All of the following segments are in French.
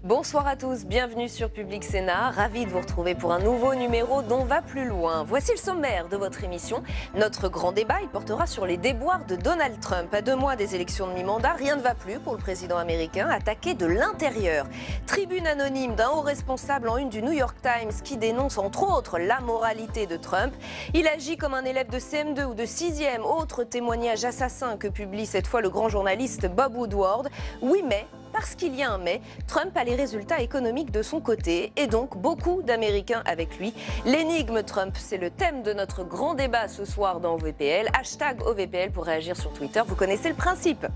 Bonsoir à tous, bienvenue sur Public Sénat. Ravi de vous retrouver pour un nouveau numéro d'On va plus loin. Voici le sommaire de votre émission. Notre grand débat, il portera sur les déboires de Donald Trump. À 2 mois des élections de mi-mandat, rien ne va plus pour le président américain, attaqué de l'intérieur. Tribune anonyme d'un haut responsable en une du New York Times qui dénonce entre autres la moralité de Trump. Il agit comme un élève de CM2 ou de 6e, autre témoignage assassin que publie cette fois le grand journaliste Bob Woodward. Oui, mais parce qu'il y a un mais, Trump a les résultats économiques de son côté et donc beaucoup d'Américains avec lui. L'énigme Trump, c'est le thème de notre grand débat ce soir dans OVPL. Hashtag OVPL pour réagir sur Twitter, vous connaissez le principe.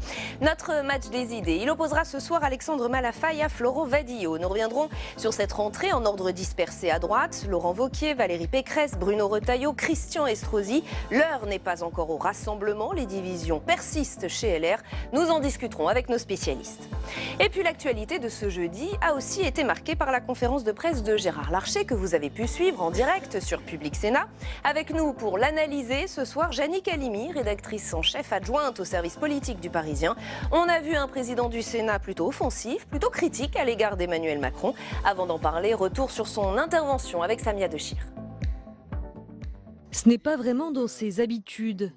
Notre match des idées, il opposera ce soir Alexandre Malafaye à Floro Vadillo. Nous reviendrons sur cette rentrée en ordre dispersé à droite. Laurent Wauquiez, Valérie Pécresse, Bruno Retailleau, Christian Estrosi. L'heure n'est pas encore au rassemblement, les divisions persistent chez LR. Nous en discuterons avec nos spécialistes. Et puis l'actualité de ce jeudi a aussi été marquée par la conférence de presse de Gérard Larcher que vous avez pu suivre en direct sur Public Sénat. Avec nous pour l'analyser ce soir, Jannick Halimi, rédactrice en chef adjointe au service politique du Parisien. On a vu un président du Sénat plutôt offensif, plutôt critique à l'égard d'Emmanuel Macron. Avant d'en parler, retour sur son intervention avec Samia Dechir. Ce n'est pas vraiment dans ses habitudes.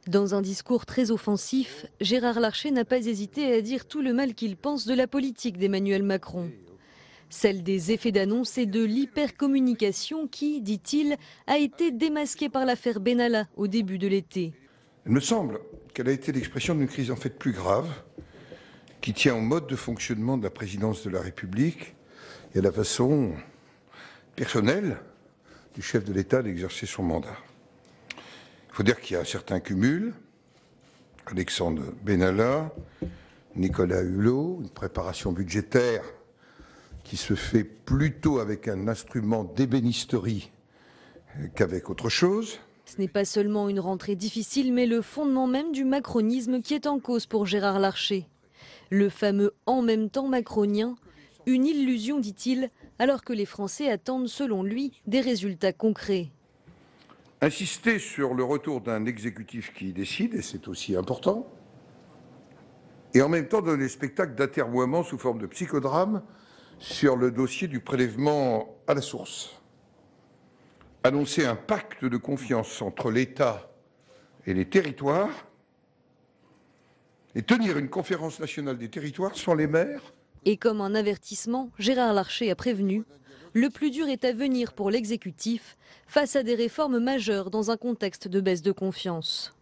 Dans un discours très offensif, Gérard Larcher n'a pas hésité à dire tout le mal qu'il pense de la politique d'Emmanuel Macron. Celle des effets d'annonce et de l'hypercommunication qui, dit-il, a été démasquée par l'affaire Benalla au début de l'été. Il me semble qu'elle a été l'expression d'une crise en fait plus grave, qui tient au mode de fonctionnement de la présidence de la République et à la façon personnelle du chef de l'État d'exercer son mandat. Il faut dire qu'il y a un certain cumul. Alexandre Benalla, Nicolas Hulot, une préparation budgétaire qui se fait plutôt avec un instrument d'ébénisterie qu'avec autre chose. Ce n'est pas seulement une rentrée difficile, mais le fondement même du macronisme qui est en cause pour Gérard Larcher. Le fameux « en même temps » macronien, une illusion, dit-il, alors que les Français attendent, selon lui, des résultats concrets. Insister sur le retour d'un exécutif qui décide, et c'est aussi important, et en même temps donner spectacle d'atermoiement sous forme de psychodrame sur le dossier du prélèvement à la source. Annoncer un pacte de confiance entre l'État et les territoires, et tenir une conférence nationale des territoires sans les maires. Et comme un avertissement, Gérard Larcher a prévenu, le plus dur est à venir pour l'exécutif face à des réformes majeures dans un contexte de baisse de confiance.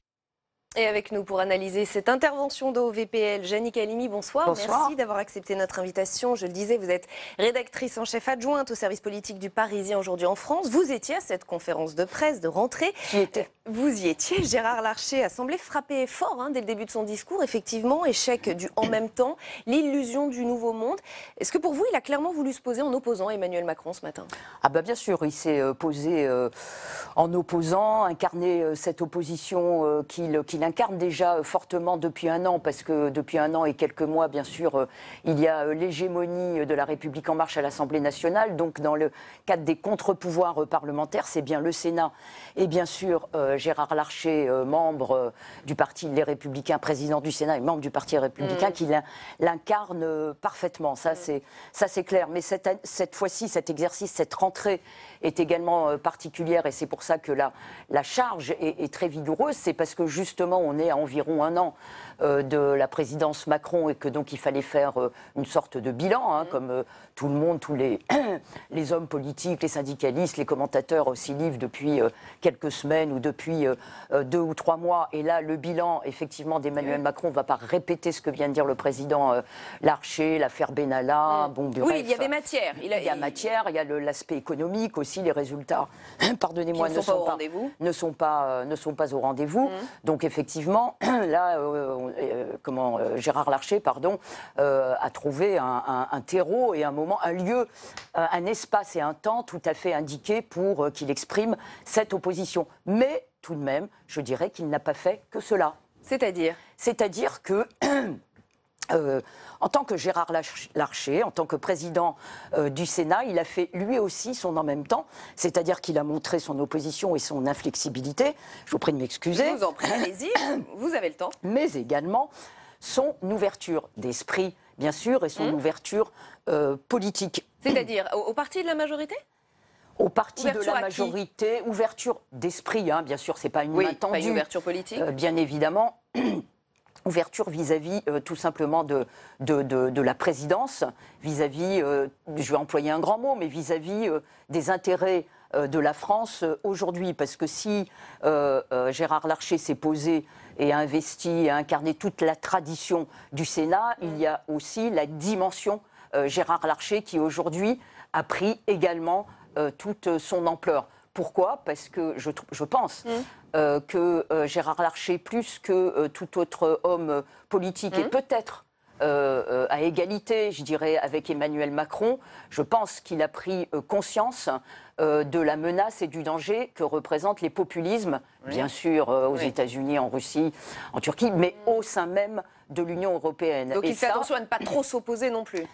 Et avec nous pour analyser cette intervention d'OVPL, Jannick Halimi, bonsoir. Bonsoir. Merci d'avoir accepté notre invitation. Je le disais, vous êtes rédactrice en chef adjointe au service politique du Parisien aujourd'hui en France. Vous étiez à cette conférence de presse de rentrée. J'y étais. Vous y étiez. Gérard Larcher a semblé frapper fort dès le début de son discours. Effectivement, échec du « en même temps », l'illusion du nouveau monde. Est-ce que pour vous, il a clairement voulu se poser en opposant Emmanuel Macron ce matin ? Ah bah bien sûr, il s'est posé en opposant, incarné cette opposition qu'il incarne déjà fortement depuis 1 an, parce que depuis 1 an et quelques mois, bien sûr, il y a l'hégémonie de la République En Marche à l'Assemblée nationale. Donc dans le cadre des contre-pouvoirs parlementaires, c'est bien le Sénat et bien sûr Gérard Larcher, membre du parti Les Républicains, président du Sénat et membre du parti Républicain, qui l'incarne parfaitement. Ça c'est clair. Mais cette fois-ci, cet exercice, cette rentrée est également particulière, et c'est pour ça que la charge est très vigoureuse. C'est parce que justement on est à environ 1 an de la présidence Macron, et que donc il fallait faire une sorte de bilan, comme tout le monde, tous les hommes politiques, les syndicalistes, les commentateurs s'y livrent depuis quelques semaines ou depuis 2 ou 3 mois. Et là, le bilan, effectivement, d'Emmanuel Macron, on ne va pas répéter ce que vient de dire le président Larcher, l'affaire Benalla. Bon, bref, oui, il y avait matière. Il y a matière, il y a l'aspect économique aussi, les résultats, pardonnez-moi, ne sont pas au rendez-vous. Donc effectivement, là, Gérard Larcher, a trouvé un terreau et un moment, un lieu, un espace et un temps tout à fait indiqué pour qu'il exprime cette opposition. Mais tout de même, je dirais qu'il n'a pas fait que cela. C'est-à-dire que en tant que Gérard Larcher, en tant que président du Sénat, il a fait lui aussi son en même temps, c'est-à-dire qu'il a montré son opposition et son inflexibilité. Je vous prie de m'excuser. Je vous en prie, allez-y, vous avez le temps. Mais également son ouverture d'esprit bien sûr, et son ouverture politique. C'est-à-dire au parti de la majorité? Au parti Ouverture de la majorité, ouverture d'esprit, hein, bien sûr, c'est pas une main tendue. Pas une ouverture politique. Bien évidemment. Ouverture vis-à-vis tout simplement de la présidence, vis-à-vis, je vais employer un grand mot, mais vis-à-vis des intérêts de la France aujourd'hui. Parce que si Gérard Larcher s'est posé et a investi et a incarné toute la tradition du Sénat, il y a aussi la dimension Gérard Larcher qui aujourd'hui a pris également toute son ampleur. Pourquoi? Parce que je pense que Gérard Larcher, plus que tout autre homme politique, et peut-être à égalité, je dirais, avec Emmanuel Macron, je pense qu'il a pris conscience de la menace et du danger que représentent les populismes, bien sûr aux États-Unis, en Russie, en Turquie, mais au sein même de l'Union européenne. Donc il fait attention à ne pas trop s'opposer non plus.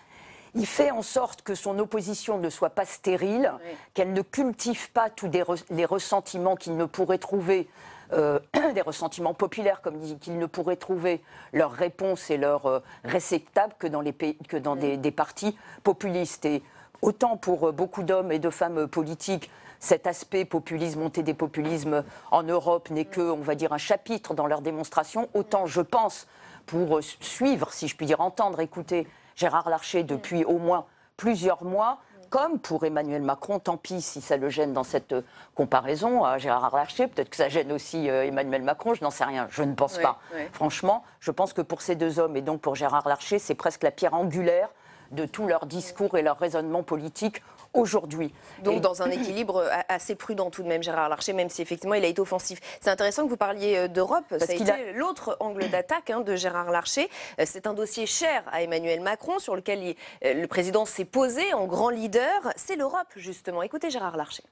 Il fait en sorte que son opposition ne soit pas stérile, qu'elle ne cultive pas tous les ressentiments qu'il ne pourrait trouver, des ressentiments populaires, comme qu'il ne pourrait trouver leur réponse et leur réceptacle que dans des partis populistes. Et autant pour beaucoup d'hommes et de femmes politiques, cet aspect populisme, montée des populismes en Europe n'est que, on va dire, un chapitre dans leur démonstration, autant je pense, pour suivre, si je puis dire, entendre, écouter Gérard Larcher depuis au moins plusieurs mois, comme pour Emmanuel Macron, tant pis si ça le gêne dans cette comparaison à Gérard Larcher, peut-être que ça gêne aussi Emmanuel Macron, je n'en sais rien, je ne pense pas. Franchement, je pense que pour ces deux hommes et donc pour Gérard Larcher, c'est presque la pierre angulaire de tout leur discours et leur raisonnement politique aujourd'hui. Donc dans un équilibre assez prudent tout de même, Gérard Larcher, même si effectivement il a été offensif. C'est intéressant que vous parliez d'Europe, ça a été l'autre angle d'attaque de Gérard Larcher. C'est un dossier cher à Emmanuel Macron sur lequel le président s'est posé en grand leader. C'est l'Europe justement. Écoutez Gérard Larcher.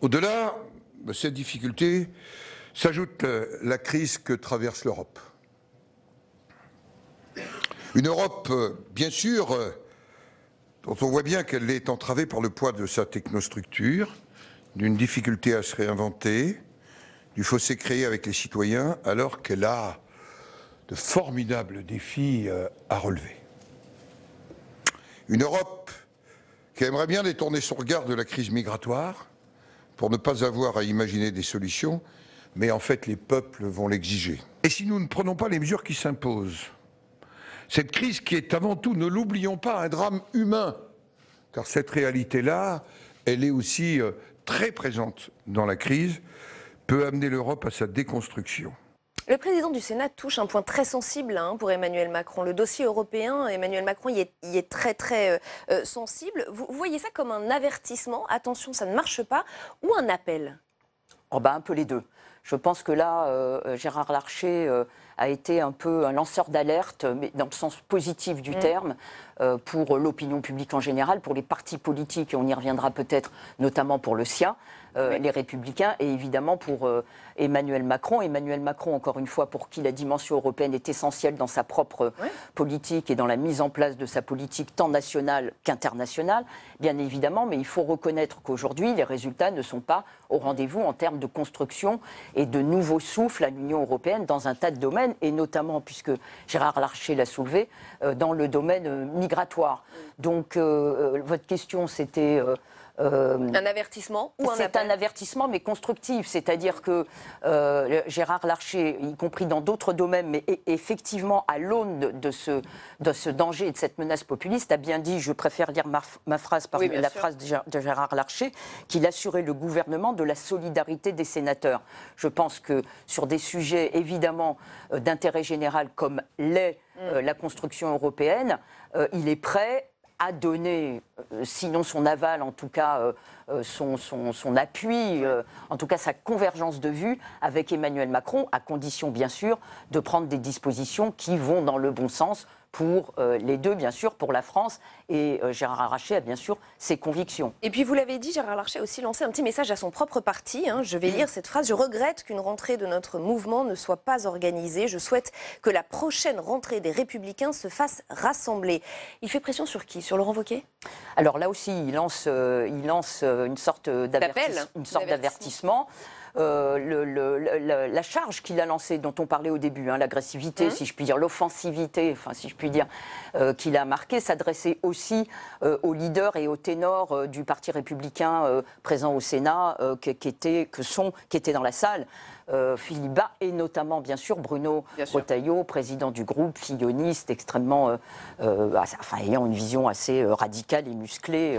Au-delà de cette difficulté s'ajoute la crise que traverse l'Europe. Une Europe, bien sûr, dont on voit bien qu'elle est entravée par le poids de sa technostructure, d'une difficulté à se réinventer, du fossé créé avec les citoyens, alors qu'elle a de formidables défis à relever. Une Europe qui aimerait bien détourner son regard de la crise migratoire pour ne pas avoir à imaginer des solutions, mais en fait les peuples vont l'exiger. Et si nous ne prenons pas les mesures qui s'imposent, cette crise qui est avant tout, ne l'oublions pas, un drame humain, car cette réalité-là, elle est aussi très présente dans la crise, peut amener l'Europe à sa déconstruction. Le président du Sénat touche un point très sensible pour Emmanuel Macron. Le dossier européen, Emmanuel Macron y est très très sensible. Vous voyez ça comme un avertissement, attention ça ne marche pas, ou un appel? Un peu les deux. Je pense que là, Gérard Larcher a été un peu un lanceur d'alerte, mais dans le sens positif du terme, pour l'opinion publique en général, pour les partis politiques, et on y reviendra peut-être, notamment pour le sien, les Républicains, et évidemment pour Emmanuel Macron. Emmanuel Macron, encore une fois, pour qui la dimension européenne est essentielle dans sa propre politique et dans la mise en place de sa politique tant nationale qu'internationale, bien évidemment, mais il faut reconnaître qu'aujourd'hui, les résultats ne sont pas au rendez-vous en termes de construction et de nouveaux souffles à l'Union européenne dans un tas de domaines, et notamment, puisque Gérard Larcher l'a soulevé, dans le domaine migratoire. Donc, votre question, c'était... un avertissement ou un appel? C'est un avertissement, mais constructif. C'est-à-dire que Gérard Larcher, y compris dans d'autres domaines, mais effectivement, à l'aune de ce danger et de cette menace populiste, a bien dit, je préfère lire ma phrase par la phrase de Gérard Larcher, qu'il assurait le gouvernement de la solidarité des sénateurs. Je pense que sur des sujets, évidemment, d'intérêt général, comme l'est la construction européenne, il est prêt à donner, sinon son aval, en tout cas son appui, en tout cas sa convergence de vues avec Emmanuel Macron, à condition bien sûr de prendre des dispositions qui vont dans le bon sens pour les deux, bien sûr, pour la France. Et Gérard Larcher a bien sûr ses convictions. Et puis vous l'avez dit, Gérard Larcher a aussi lancé un petit message à son propre parti. Je vais lire cette phrase. « Je regrette qu'une rentrée de notre mouvement ne soit pas organisée. Je souhaite que la prochaine rentrée des Républicains se fasse rassembler. » Il fait pression sur qui? Sur Laurent Wauquiez? Alors là aussi, il lance une sorte d'avertissement. la charge qu'il a lancée, dont on parlait au début, hein, l'agressivité, si je puis dire, l'offensivité, enfin, si je puis dire, qu'il a marqué, s'adressait aussi aux leaders et aux ténors du Parti républicain présent au Sénat, qui étaient dans la salle. Philippe Bas et notamment, bien sûr, Bruno Retailleau, président du groupe, filloniste, extrêmement, ayant une vision assez radicale et musclée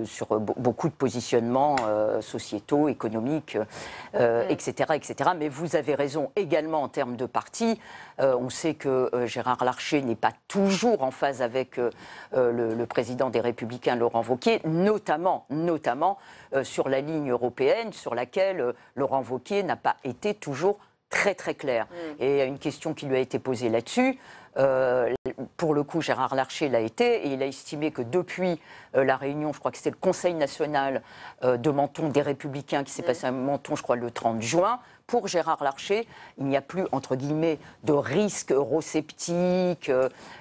sur beaucoup de positionnements sociétaux, économiques, etc., etc. Mais vous avez raison également en termes de parti. On sait que Gérard Larcher n'est pas toujours en phase avec le président des Républicains, Laurent Wauquiez, notamment sur la ligne européenne, sur laquelle Laurent Wauquiez n'a pas été toujours très très clair. Et une question qui lui a été posée là-dessus, pour le coup Gérard Larcher l'a été, et il a estimé que depuis la réunion, je crois que c'était le Conseil national de Menton des Républicains qui s'est passé à Menton, je crois le 30 juin, pour Gérard Larcher, il n'y a plus, entre guillemets, de risque eurosceptique,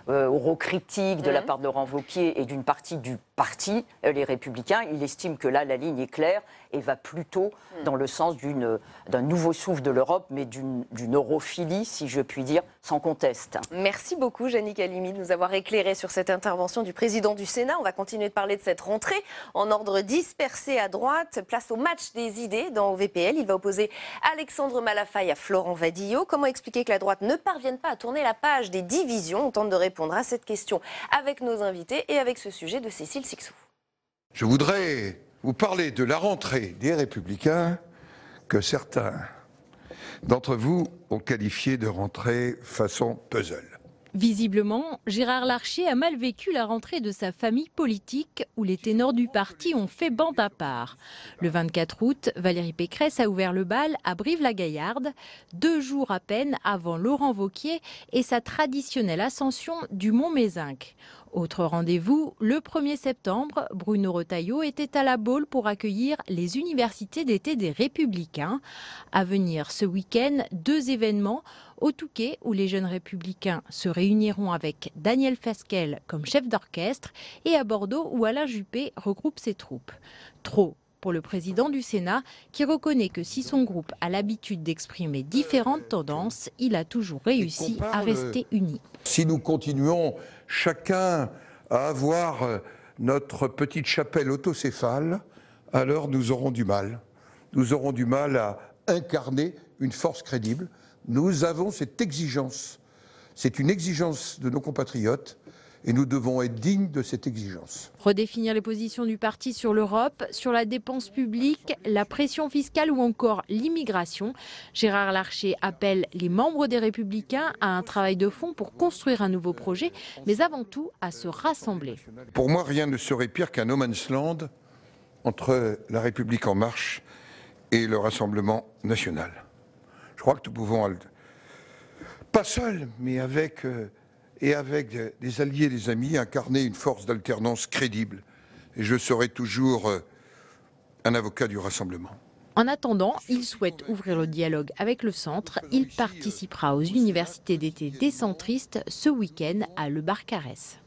eurocritique de la part de Laurent Wauquiez et d'une partie du parti, les Républicains. Il estime que là, la ligne est claire et va plutôt dans le sens d'un nouveau souffle de l'Europe, mais d'une europhilie, si je puis dire, sans conteste. Merci beaucoup, Jannick Halimi, de nous avoir éclairé sur cette intervention du président du Sénat. On va continuer de parler de cette rentrée en ordre dispersé à droite. Place au match des idées dans OVPL. Il va opposer Alexandre Malafaye à Florent Vadillo. Comment expliquer que la droite ne parvienne pas à tourner la page des divisions? On tente de répondre à cette question avec nos invités et avec ce sujet de Cécile Sixou. Je voudrais vous parler de la rentrée des Républicains que certains d'entre vous ont qualifié de rentrée façon puzzle. Visiblement, Gérard Larcher a mal vécu la rentrée de sa famille politique où les ténors du parti ont fait bande à part. Le 24 août, Valérie Pécresse a ouvert le bal à Brive-la-Gaillarde, 2 jours à peine avant Laurent Wauquiez et sa traditionnelle ascension du Mont-Mézinc. Autre rendez-vous, le 1er septembre, Bruno Retailleau était à la Baule pour accueillir les universités d'été des Républicains. À venir ce week-end, 2 événements. Au Touquet, où les jeunes républicains se réuniront avec Daniel Fasquelle comme chef d'orchestre, et à Bordeaux, où Alain Juppé regroupe ses troupes. Trop pour le président du Sénat, qui reconnaît que si son groupe a l'habitude d'exprimer différentes tendances, il a toujours réussi à rester uni. Si nous continuons chacun à avoir notre petite chapelle autocéphale, alors nous aurons du mal. Nous aurons du mal à incarner une force crédible. Nous avons cette exigence. C'est une exigence de nos compatriotes et nous devons être dignes de cette exigence. Redéfinir les positions du parti sur l'Europe, sur la dépense publique, la pression fiscale ou encore l'immigration. Gérard Larcher appelle les membres des Républicains à un travail de fond pour construire un nouveau projet, mais avant tout à se rassembler. Pour moi, rien ne serait pire qu'un no man's land entre la République en marche et le Rassemblement national. Je crois que nous pouvons, pas seuls, mais avec des alliés, des amis, incarner une force d'alternance crédible. Et je serai toujours un avocat du rassemblement. En attendant, il souhaite ouvrir le dialogue avec le centre. Il participera aux universités d'été des centristes ce week-end à Le Barcarès.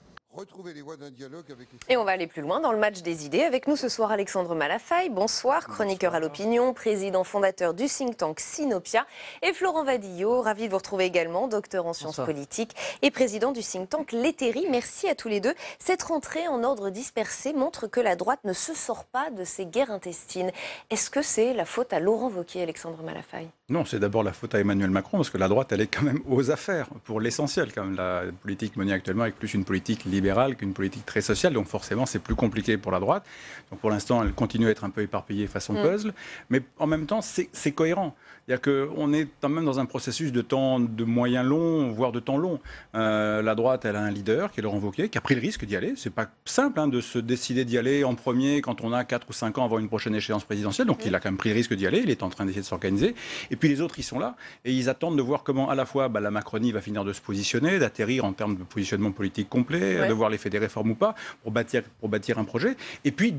Et on va aller plus loin dans le match des idées. Avec nous ce soir Alexandre Malafaye, bonsoir, chroniqueur à l'opinion, président fondateur du think tank Sinopia, et Florent Vadillo, ravi de vous retrouver également, docteur en sciences politiques et président du think tank L'Hétairie. Merci à tous les deux. Cette rentrée en ordre dispersé montre que la droite ne se sort pas de ses guerres intestines. Est-ce que c'est la faute à Laurent Wauquiez, Alexandre Malafaye? Non, c'est d'abord la faute à Emmanuel Macron, parce que la droite, elle est quand même aux affaires, pour l'essentiel. Quand même, la politique menée actuellement est plus une politique libérale qu'une politique très sociale, donc forcément, c'est plus compliqué pour la droite. Donc pour l'instant, elle continue à être un peu éparpillée façon puzzle, mais en même temps, c'est cohérent. C'est-à-dire qu'on est quand même dans un processus de temps de moyen long, voire de temps long. La droite, elle a un leader, qui est Laurent Wauquiez, qui a pris le risque d'y aller. C'est pas simple de se décider d'y aller en premier quand on a 4 ou 5 ans avant une prochaine échéance présidentielle. Donc il a quand même pris le risque d'y aller. Il est en train d'essayer de s'organiser. Et puis les autres, ils sont là. Et ils attendent de voir comment, à la fois, la Macronie va finir de se positionner, d'atterrir en termes de positionnement politique complet, de voir l'effet des réformes ou pas, pour bâtir un projet. Et puis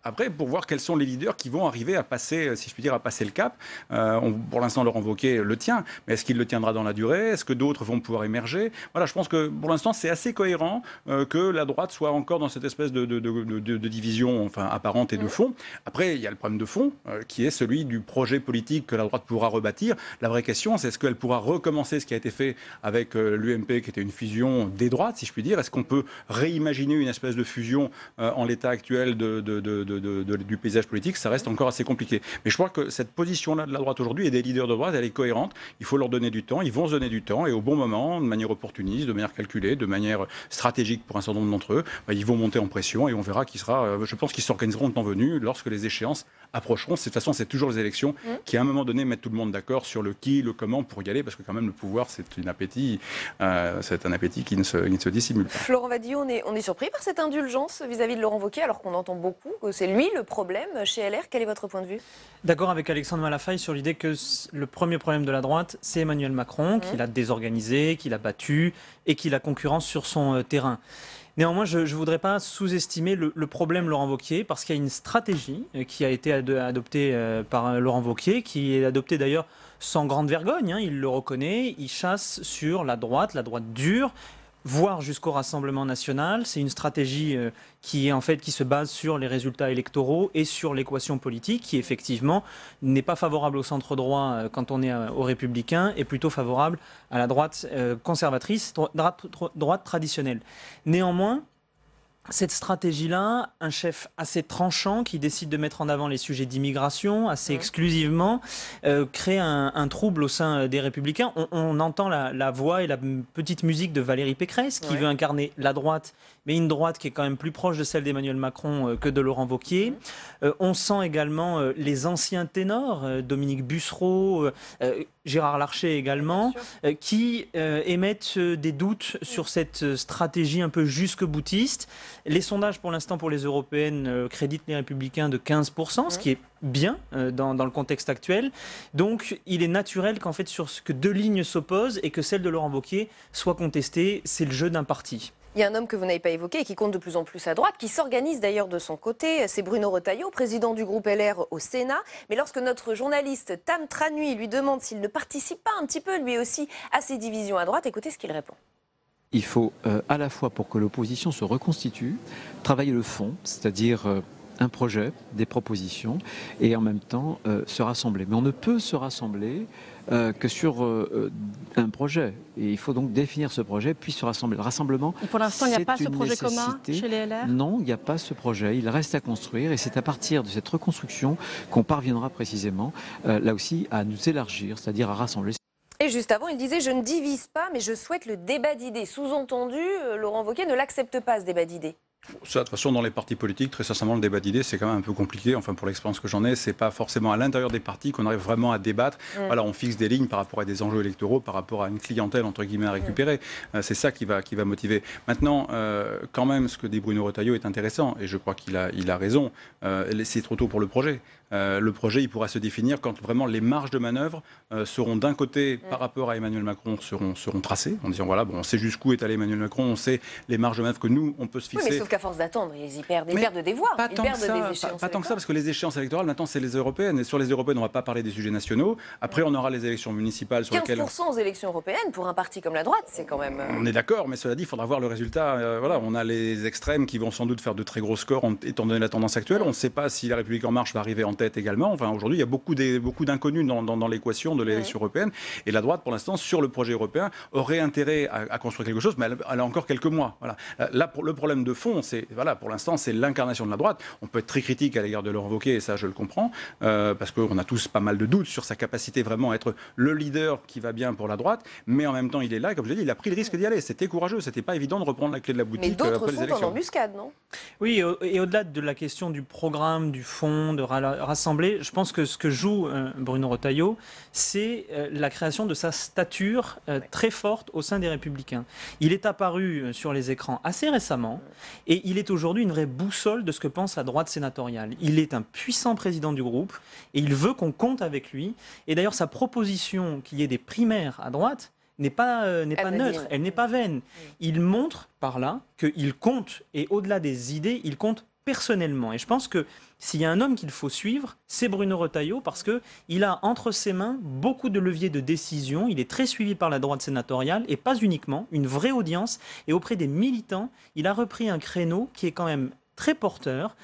après, pour voir quels sont les leaders qui vont arriver à passer, si je puis dire, à passer le cap. Pour l'instant, Laurent Wauquiez le tient, mais est-ce qu'il le tiendra dans la durée? Est-ce que d'autres vont pouvoir émerger? Voilà, je pense que pour l'instant, c'est assez cohérent que la droite soit encore dans cette espèce de division apparente et de fond. Après, il y a le problème de fond, qui est celui du projet politique que la droite pourra rebâtir. La vraie question, c'est est-ce qu'elle pourra recommencer ce qui a été fait avec l'UMP, qui était une fusion des droites, si je puis dire? Est-ce qu'on peut réimaginer une espèce de fusion en l'état actuel du paysage politique? Ça reste encore assez compliqué. Mais je crois que cette position-là de la droite aujourd'hui et des leaders de droite, elle est cohérente. Il faut leur donner du temps, ils vont se donner du temps, et au bon moment, de manière opportuniste, de manière calculée, de manière stratégique pour un certain nombre d'entre eux, ils vont monter en pression et on verra qui sera. Je pense qu'ils s'organiseront le temps venu lorsque les échéances approcheront. De toute façon, c'est toujours les élections qui, à un moment donné, mettent tout le monde d'accord sur le qui, le comment pour y aller, parce que quand même le pouvoir, c'est un appétit qui ne se dissimule pas. Florent Wadillot, on est surpris par cette indulgence vis-à-vis de Laurent Wauquiez, alors qu'on entend beaucoup que c'est lui le problème chez LR. Quel est votre point de vue? D'accord avec Alexandre Malafaille sur l'idée que le premier problème de la droite, c'est Emmanuel Macron, qui l'a désorganisé, qui l'a battu et qui la concurrence sur son terrain. Néanmoins, je ne voudrais pas sous-estimer le problème Laurent Wauquiez, parce qu'il y a une stratégie qui a été adoptée par Laurent Wauquiez, qui est adoptée d'ailleurs sans grande vergogne, il le reconnaît, il chasse sur la droite dure, voire jusqu'au Rassemblement national. C'est une stratégie qui se base sur les résultats électoraux et sur l'équation politique, qui effectivement n'est pas favorable au centre droit quand on est aux Républicains, et plutôt favorable à la droite conservatrice, droite traditionnelle. Néanmoins, cette stratégie-là, un chef assez tranchant qui décide de mettre en avant les sujets d'immigration assez exclusivement, crée un trouble au sein des Républicains. On entend la voix et la petite musique de Valérie Pécresse qui veut incarner la droite, mais une droite qui est quand même plus proche de celle d'Emmanuel Macron que de Laurent Wauquiez. On sent également les anciens ténors, Dominique Bussereau, Gérard Larcher également, qui émettent des doutes sur cette stratégie un peu jusque-boutiste. Les sondages pour l'instant pour les européennes créditent les Républicains de 15%, ce qui est bien dans le contexte actuel. Donc il est naturel qu'en fait que deux lignes s'opposent et que celle de Laurent Wauquiez soit contestée. C'est le jeu d'un parti. Il y a un homme que vous n'avez pas évoqué et qui compte de plus en plus à droite, qui s'organise d'ailleurs de son côté, c'est Bruno Retailleau, président du groupe LR au Sénat. Mais lorsque notre journaliste Tam Tranui lui demande s'il ne participe pas un petit peu lui aussi à ces divisions à droite, écoutez ce qu'il répond. Il faut à la fois, pour que l'opposition se reconstitue, travailler le fond, c'est-à-dire un projet, des propositions, et en même temps se rassembler. Mais on ne peut se rassembler que sur un projet. Et il faut donc définir ce projet, puis se rassembler. Le rassemblement, et pour l'instant, il n'y a pas ce projet commun chez les LR? Non, il n'y a pas ce projet. Il reste à construire. Et c'est à partir de cette reconstruction qu'on parviendra précisément, là aussi, à nous élargir, c'est-à-dire à rassembler. Et juste avant, il disait « Je ne divise pas, mais je souhaite le débat d'idées ». Sous-entendu, Laurent Wauquiez ne l'accepte pas, ce débat d'idées. Ça, de toute façon, dans les partis politiques, très sincèrement, le débat d'idées, c'est quand même un peu compliqué. Enfin, pour l'expérience que j'en ai, c'est pas forcément à l'intérieur des partis qu'on arrive vraiment à débattre. Voilà, on fixe des lignes par rapport à des enjeux électoraux, par rapport à une clientèle, entre guillemets, à récupérer. C'est ça qui va motiver. Maintenant, quand même, ce que dit Bruno Retailleau est intéressant, et je crois qu'il a raison. C'est trop tôt pour le projet. Le projet, il pourra se définir quand vraiment les marges de manœuvre seront d'un côté, par rapport à Emmanuel Macron, seront tracées, en disant voilà, bon, on sait jusqu'où est allé Emmanuel Macron, on sait les marges de manœuvre que nous, on peut se fixer. Oui, mais sauf qu'à force d'attendre, ils perdent des voix, ils perdent des échéances. Pas tant que ça, parce que les échéances électorales, maintenant, c'est les européennes. Et sur les européennes, on ne va pas parler des sujets nationaux. Après, on aura les élections municipales sur 15% lesquelles... aux élections européennes, pour un parti comme la droite, c'est quand même... On est d'accord, mais cela dit, il faudra voir le résultat. Voilà, on a les extrêmes qui vont sans doute faire de très gros scores, étant donné la tendance actuelle. On ne sait pas si la République En Marche va arriver en tête également. Enfin, aujourd'hui, il y a beaucoup d'inconnus dans l'équation de l'élection européenne. Et la droite, pour l'instant, sur le projet européen, aurait intérêt à construire quelque chose, mais elle a encore quelques mois. Voilà. Là, le problème de fond, c'est, voilà, pour l'instant, c'est l'incarnation de la droite. On peut être très critique à l'égard de Laurent Wauquiez, et ça, je le comprends, parce qu'on a tous pas mal de doutes sur sa capacité vraiment à être le leader qui va bien pour la droite, mais en même temps, il est là, comme je l'ai dit, il a pris le risque d'y aller. C'était courageux, c'était pas évident de reprendre la clé de la boutique. Mais d'autres après les sont élections. en embuscade, non? Oui, et au-delà de la question du programme, du fond, de rassembler, je pense que ce que joue Bruno Retailleau, c'est la création de sa stature très forte au sein des Républicains. Il est apparu sur les écrans assez récemment et il est aujourd'hui une vraie boussole de ce que pense la droite sénatoriale. Il est un puissant président du groupe et il veut qu'on compte avec lui. Et d'ailleurs, sa proposition qu'il y ait des primaires à droite n'est pas neutre, elle n'est pas vaine. Il montre par là qu'il compte, et au-delà des idées, il compte personnellement. Et je pense que s'il y a un homme qu'il faut suivre, c'est Bruno Retailleau, parce qu'il a entre ses mains beaucoup de leviers de décision. Il est très suivi par la droite sénatoriale, et pas uniquement, une vraie audience. Et auprès des militants, il a repris un créneau qui est quand même très porteur,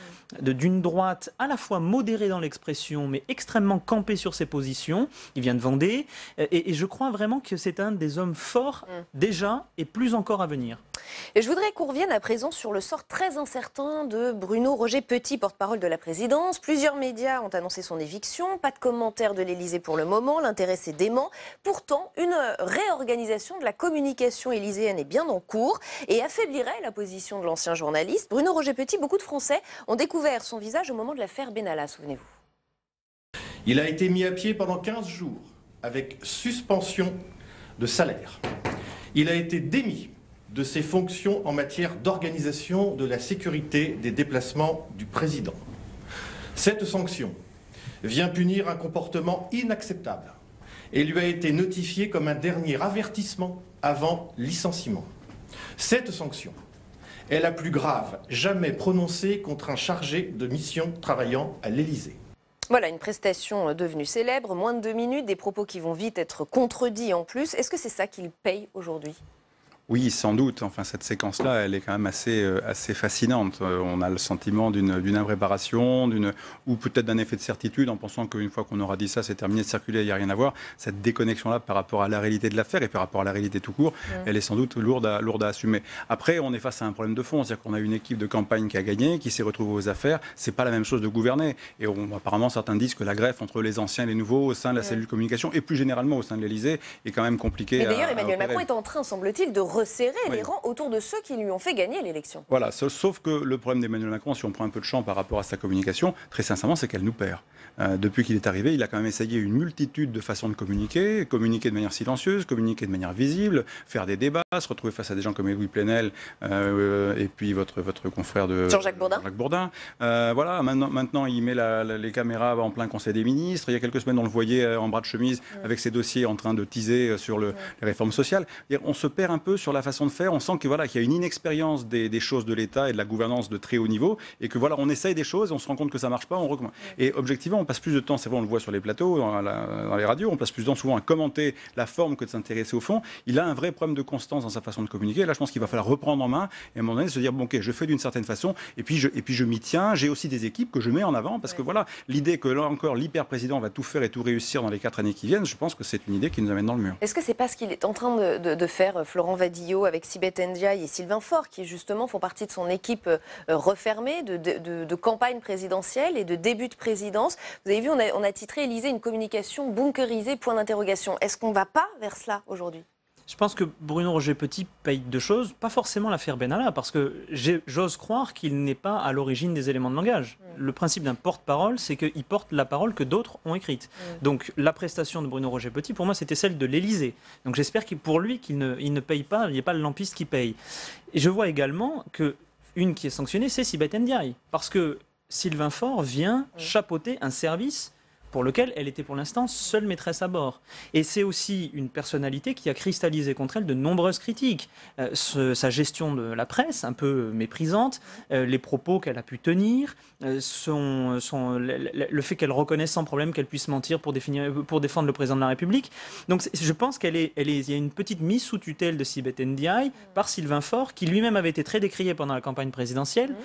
d'une droite à la fois modérée dans l'expression, mais extrêmement campée sur ses positions. Il vient de Vendée, et je crois vraiment que c'est un des hommes forts déjà, et plus encore à venir. Et je voudrais qu'on revienne à présent sur le sort très incertain de Bruno Roger Petit, porte-parole de la présidence. Plusieurs médias ont annoncé son éviction, pas de commentaire de l'Élysée pour le moment, l'intéressé dément. Pourtant, une réorganisation de la communication élyséenne est bien en cours et affaiblirait la position de l'ancien journaliste. Bruno Roger Petit, beaucoup de Français ont découvert son visage au moment de l'affaire Benalla, souvenez-vous. Il a été mis à pied pendant 15 jours avec suspension de salaire. Il a été démis de ses fonctions en matière d'organisation de la sécurité des déplacements du président. Cette sanction vient punir un comportement inacceptable et lui a été notifiée comme un dernier avertissement avant licenciement. Cette sanction est la plus grave jamais prononcée contre un chargé de mission travaillant à l'Élysée. Voilà, une prestation devenue célèbre, moins de 2 minutes, des propos qui vont vite être contredits en plus. Est-ce que c'est ça qu'il paye aujourd'hui ? Oui, sans doute. Enfin, cette séquence-là, elle est quand même assez fascinante. On a le sentiment d'une impréparation, ou peut-être d'un effet de certitude, en pensant qu'une fois qu'on aura dit ça, c'est terminé de circuler, il n'y a rien à voir. Cette déconnexion-là par rapport à la réalité de l'affaire et par rapport à la réalité tout court, elle est sans doute lourde à assumer. Après, on est face à un problème de fond. C'est-à-dire qu'on a une équipe de campagne qui a gagné, qui s'est retrouvée aux affaires. C'est pas la même chose de gouverner. Et apparemment, certains disent que la greffe entre les anciens et les nouveaux au sein de la cellule communication, et plus généralement au sein de l'Élysée, est quand même compliquée. Mais d'ailleurs, Emmanuel Macron est en train, semble-t-il, de resserrer les rangs autour de ceux qui lui ont fait gagner l'élection. Voilà, sauf que le problème d'Emmanuel Macron, si on prend un peu de champ par rapport à sa communication, très sincèrement, c'est qu'elle nous perd. Depuis qu'il est arrivé, il a quand même essayé une multitude de façons de communiquer de manière silencieuse, communiquer de manière visible, faire des débats, se retrouver face à des gens comme Louis Plenel et puis votre confrère de Jean-Jacques Bourdin. Voilà, maintenant il met les caméras en plein Conseil des ministres. Il y a quelques semaines, on le voyait en bras de chemise avec ses dossiers en train de teaser sur les réformes sociales. On se perd un peu sur la façon de faire. On sent qu'il y a une inexpérience des choses de l'État et de la gouvernance de très haut niveau, et que on essaye des choses, on se rend compte que ça marche pas, on recommence. Et objectivement, on passe plus de temps, c'est vrai, on le voit sur les plateaux, dans les radios, on passe plus de temps souvent à commenter la forme que de s'intéresser au fond. Il a un vrai problème de constance dans sa façon de communiquer. Là, je pense qu'il va falloir reprendre en main et à un moment donné se dire bon, ok, je fais d'une certaine façon, et puis je m'y tiens. J'ai aussi des équipes que je mets en avant, parce que l'idée que là encore l'hyper-président va tout faire et tout réussir dans les 4 années qui viennent, je pense que c'est une idée qui nous amène dans le mur. Est-ce que c'est pas ce qu'il est en train de faire Florent Vadillo avec Sibeth Ndiaye et Sylvain Faure, qui justement font partie de son équipe refermée de campagne présidentielle et de début de présidence. Vous avez vu, on a titré Élysée une communication bunkerisée, point d'interrogation. Est-ce qu'on ne va pas vers cela aujourd'hui ? Je pense que Bruno Roger Petit paye 2 choses, pas forcément l'affaire Benalla, parce que j'ose croire qu'il n'est pas à l'origine des éléments de langage. Le principe d'un porte-parole, c'est qu'il porte la parole que d'autres ont écrite. Donc la prestation de Bruno Roger Petit, pour moi, c'était celle de l'Élysée. Donc j'espère pour lui qu'il ne paye pas, il n'y a pas le lampiste qui paye. Et je vois également qu'une qui est sanctionnée, c'est Sibeth Ndiaye, parce que Sylvain Faure vient chapeauter un service pour lequel elle était pour l'instant seule maîtresse à bord. Et c'est aussi une personnalité qui a cristallisé contre elle de nombreuses critiques. Sa gestion de la presse, un peu méprisante, les propos qu'elle a pu tenir, le fait qu'elle reconnaisse sans problème qu'elle puisse mentir pour défendre le président de la République. Donc je pense il y a une petite mise sous tutelle de Sibeth Ndiaye par Sylvain Faure, qui lui-même avait été très décrié pendant la campagne présidentielle.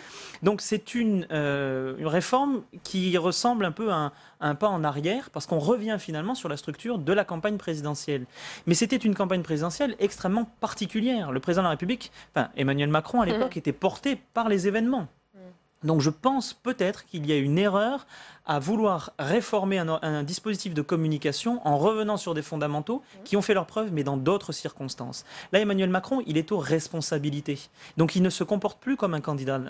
Donc c'est une réforme qui ressemble un peu à un pas en arrière, parce qu'on revient finalement sur la structure de la campagne présidentielle. Mais c'était une campagne présidentielle extrêmement particulière. Le président de la République, Emmanuel Macron à l'époque, était porté par les événements. Donc je pense peut-être qu'il y a une erreur à vouloir réformer un dispositif de communication en revenant sur des fondamentaux qui ont fait leur preuve, mais dans d'autres circonstances. Là, Emmanuel Macron, il est aux responsabilités. Donc il ne se comporte plus comme un candidat